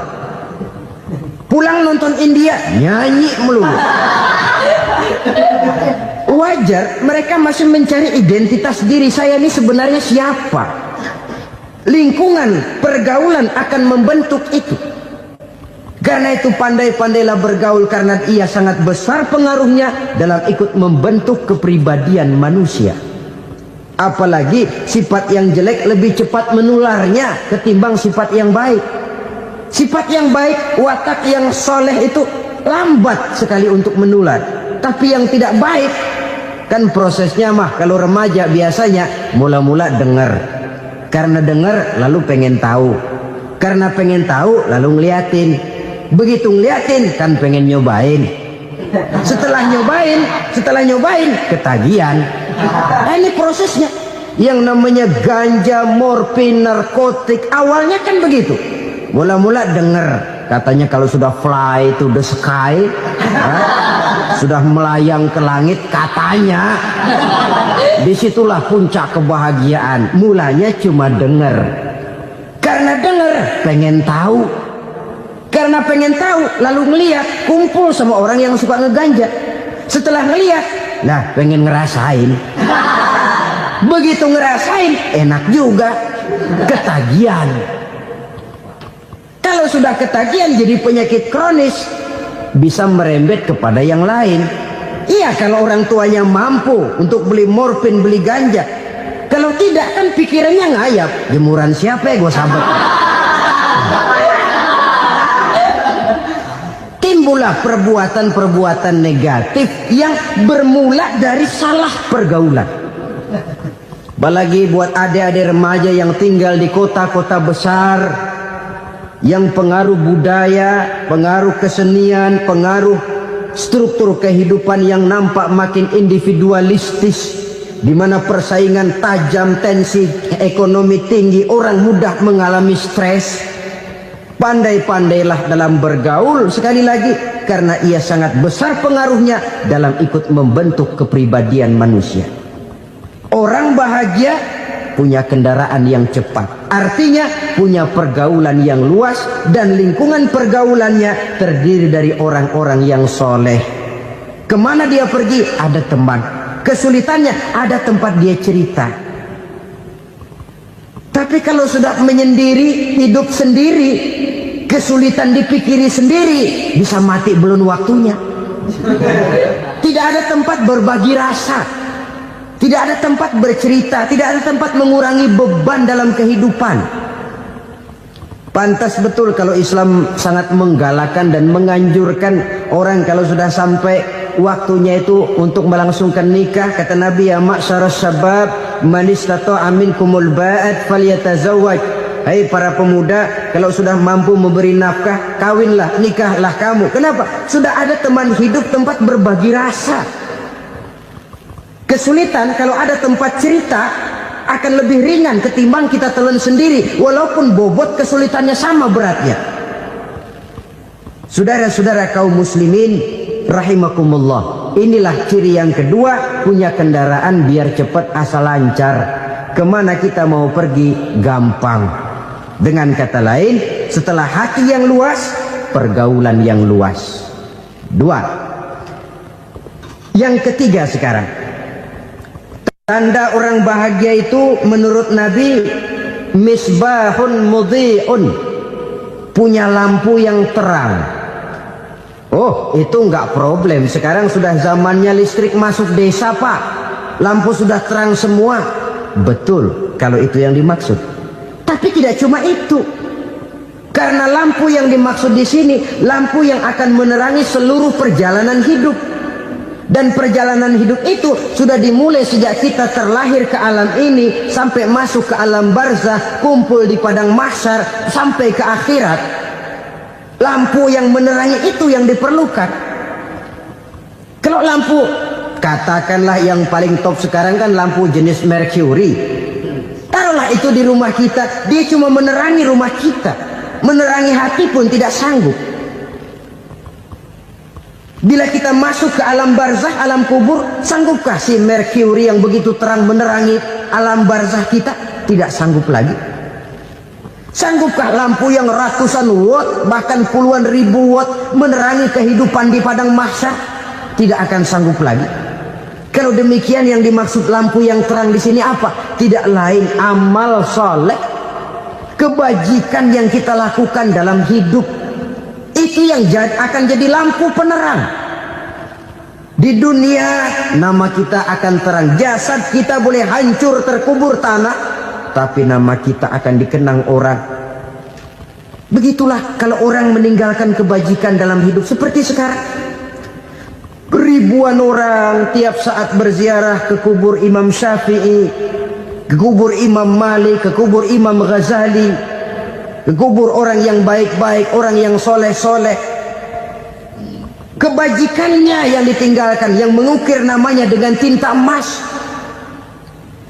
Pulang nonton India, nyanyi melulu. Wajar, mereka masih mencari identitas diri. Saya ini sebenarnya siapa? Lingkungan, pergaulan akan membentuk itu. Karena itu pandai-pandailah bergaul, karena ia sangat besar pengaruhnya dalam ikut membentuk kepribadian manusia. Apalagi sifat yang jelek lebih cepat menularnya ketimbang sifat yang baik. Sifat yang baik, watak yang soleh itu lambat sekali untuk menular. Tapi yang tidak baik, kan prosesnya mah kalau remaja biasanya mula-mula dengar. Karena dengar lalu pengen tahu. Karena pengen tahu lalu ngeliatin. Begitu ngeliatin kan pengen nyobain. Setelah nyobain ketagihan. Nah, ini prosesnya. Yang namanya ganja, morfin, narkotik awalnya kan begitu. Mula-mula dengar, katanya kalau sudah fly to the sky, sudah melayang ke langit katanya, disitulah puncak kebahagiaan. Mulanya cuma dengar. Karena dengar pengen tahu. Karena pengen tahu lalu ngeliat, kumpul sama orang yang suka ngeganja. Setelah ngeliat, nah pengen ngerasain. Begitu ngerasain enak juga, ketagihan. Kalau sudah ketagihan jadi penyakit kronis, bisa merembet kepada yang lain. Iya, kalau orang tuanya mampu untuk beli morfin, beli ganja. Kalau tidak kan pikirannya ngayap, jemuran siapa ya gue sahabat. Timbullah perbuatan-perbuatan negatif yang bermula dari salah pergaulan. Apalagi buat adik-adik remaja yang tinggal di kota-kota besar, yang pengaruh budaya, pengaruh kesenian, pengaruh struktur kehidupan yang nampak makin individualistis, di mana persaingan tajam, tensi ekonomi tinggi, orang mudah mengalami stres. Pandai-pandailah dalam bergaul. Sekali lagi, karena ia sangat besar pengaruhnya dalam ikut membentuk kepribadian manusia. Orang bahagia punya kendaraan yang cepat, artinya punya pergaulan yang luas, dan lingkungan pergaulannya terdiri dari orang-orang yang soleh. Kemana dia pergi ada teman, kesulitannya ada tempat dia cerita. Tapi kalau sudah menyendiri, hidup sendiri, kesulitan dipikiri sendiri, bisa mati belum waktunya. Tidak ada tempat berbagi rasa, tidak ada tempat bercerita, tidak ada tempat mengurangi beban dalam kehidupan. Pantas betul kalau Islam sangat menggalakkan dan menganjurkan orang kalau sudah sampai waktunya itu untuk melangsungkan nikah. Kata Nabi, ya ma'syaras syabab man istata'a minkumul ba'at falyatazawwaj. Hai para pemuda, kalau sudah mampu memberi nafkah, kawinlah, nikahlah kamu. Kenapa? Sudah ada teman hidup, tempat berbagi rasa. Kesulitan kalau ada tempat cerita akan lebih ringan ketimbang kita telan sendiri, walaupun bobot kesulitannya sama beratnya. Saudara-saudara kaum muslimin rahimakumullah, inilah ciri yang kedua, punya kendaraan biar cepat asal lancar. Kemana kita mau pergi gampang. Dengan kata lain, setelah hati yang luas, pergaulan yang luas. Dua. Yang ketiga sekarang, tanda orang bahagia itu menurut Nabi, misbahun mudhi'un, punya lampu yang terang. Oh, itu enggak problem. Sekarang sudah zamannya listrik masuk desa, Pak. Lampu sudah terang semua. Betul, kalau itu yang dimaksud. Tapi tidak cuma itu. Karena lampu yang dimaksud di sini, lampu yang akan menerangi seluruh perjalanan hidup. Dan perjalanan hidup itu sudah dimulai sejak kita terlahir ke alam ini, sampai masuk ke alam barzah, kumpul di padang mahsyar, sampai ke akhirat. Lampu yang menerangi itu yang diperlukan. Kalau lampu, katakanlah yang paling top sekarang kan lampu jenis Mercury. Taruhlah itu di rumah kita, dia cuma menerangi rumah kita, menerangi hati pun tidak sanggup. Bila kita masuk ke alam barzah, alam kubur, sanggupkah si Mercury yang begitu terang menerangi alam barzah kita? Tidak sanggup lagi. Sanggupkah lampu yang ratusan watt, bahkan puluhan ribu watt menerangi kehidupan di padang mahsyar? Tidak akan sanggup lagi. Kalau demikian, yang dimaksud lampu yang terang di sini apa? Tidak lain amal soleh, kebajikan yang kita lakukan dalam hidup. Itu yang akan jadi lampu penerang. Di dunia nama kita akan terang. Jasad kita boleh hancur terkubur tanah, tapi nama kita akan dikenang orang. Begitulah kalau orang meninggalkan kebajikan dalam hidup seperti sekarang. Ribuan orang tiap saat berziarah ke kubur Imam Syafi'i, ke kubur Imam Malik, ke kubur Imam Ghazali, ke kubur orang yang baik-baik, orang yang soleh-soleh. Kebajikannya yang ditinggalkan, yang mengukir namanya dengan tinta emas.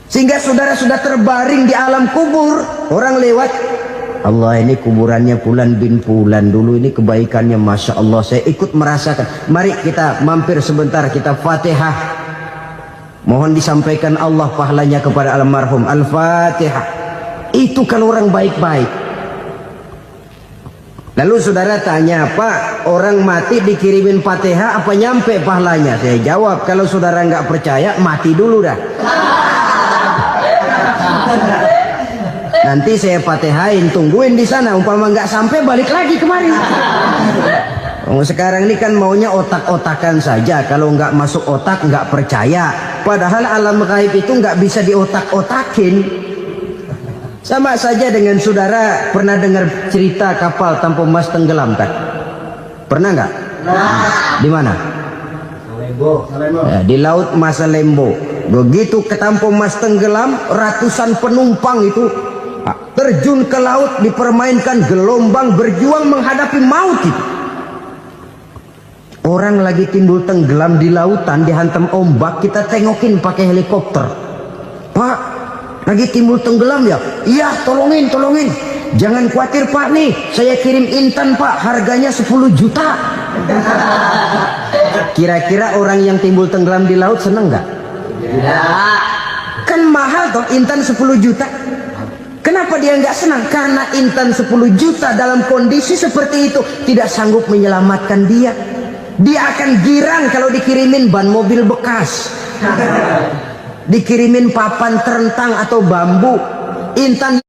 Sehingga saudara sudah terbaring di alam kubur, orang lewat, Allah, ini kuburannya Fulan bin Fulan, dulu ini kebaikannya Masya Allah, saya ikut merasakan. Mari kita mampir sebentar, kita Fatihah. Mohon disampaikan Allah pahalanya kepada almarhum. Al-Fatihah. Itu kalau orang baik-baik. Lalu saudara tanya, Pak, orang mati dikirimin Fatihah apa nyampe pahalanya? Saya jawab, kalau saudara nggak percaya, mati dulu dah. Nanti saya Fatihain, tungguin di sana. Umpama nggak sampai, balik lagi kemari. Sekarang ini kan maunya otak-otakan saja. Kalau nggak masuk otak, nggak percaya. Padahal alam gaib itu nggak bisa diotak-otakin. Sama saja dengan saudara pernah dengar cerita kapal tanpa emas tenggelam kan? Pernah nggak? Di mana? Ya, di laut Masalembo. Begitu ketampo emas tenggelam, ratusan penumpang itu terjun ke laut, dipermainkan gelombang, berjuang menghadapi maut itu. Orang lagi timbul tenggelam di lautan, dihantam ombak, kita tengokin pakai helikopter. Pak, lagi timbul tenggelam ya? Iya, tolongin, tolongin. Jangan khawatir Pak, nih saya kirim intan Pak, harganya 10 juta. Kira-kira orang yang timbul tenggelam di laut seneng nggak? Tidak. Kan mahal toh Intan 10 juta. Kenapa dia nggak senang? Karena Intan 10 juta dalam kondisi seperti itu tidak sanggup menyelamatkan dia. Dia akan girang kalau dikirimin ban mobil bekas, dikirimin papan terentang atau bambu. Intan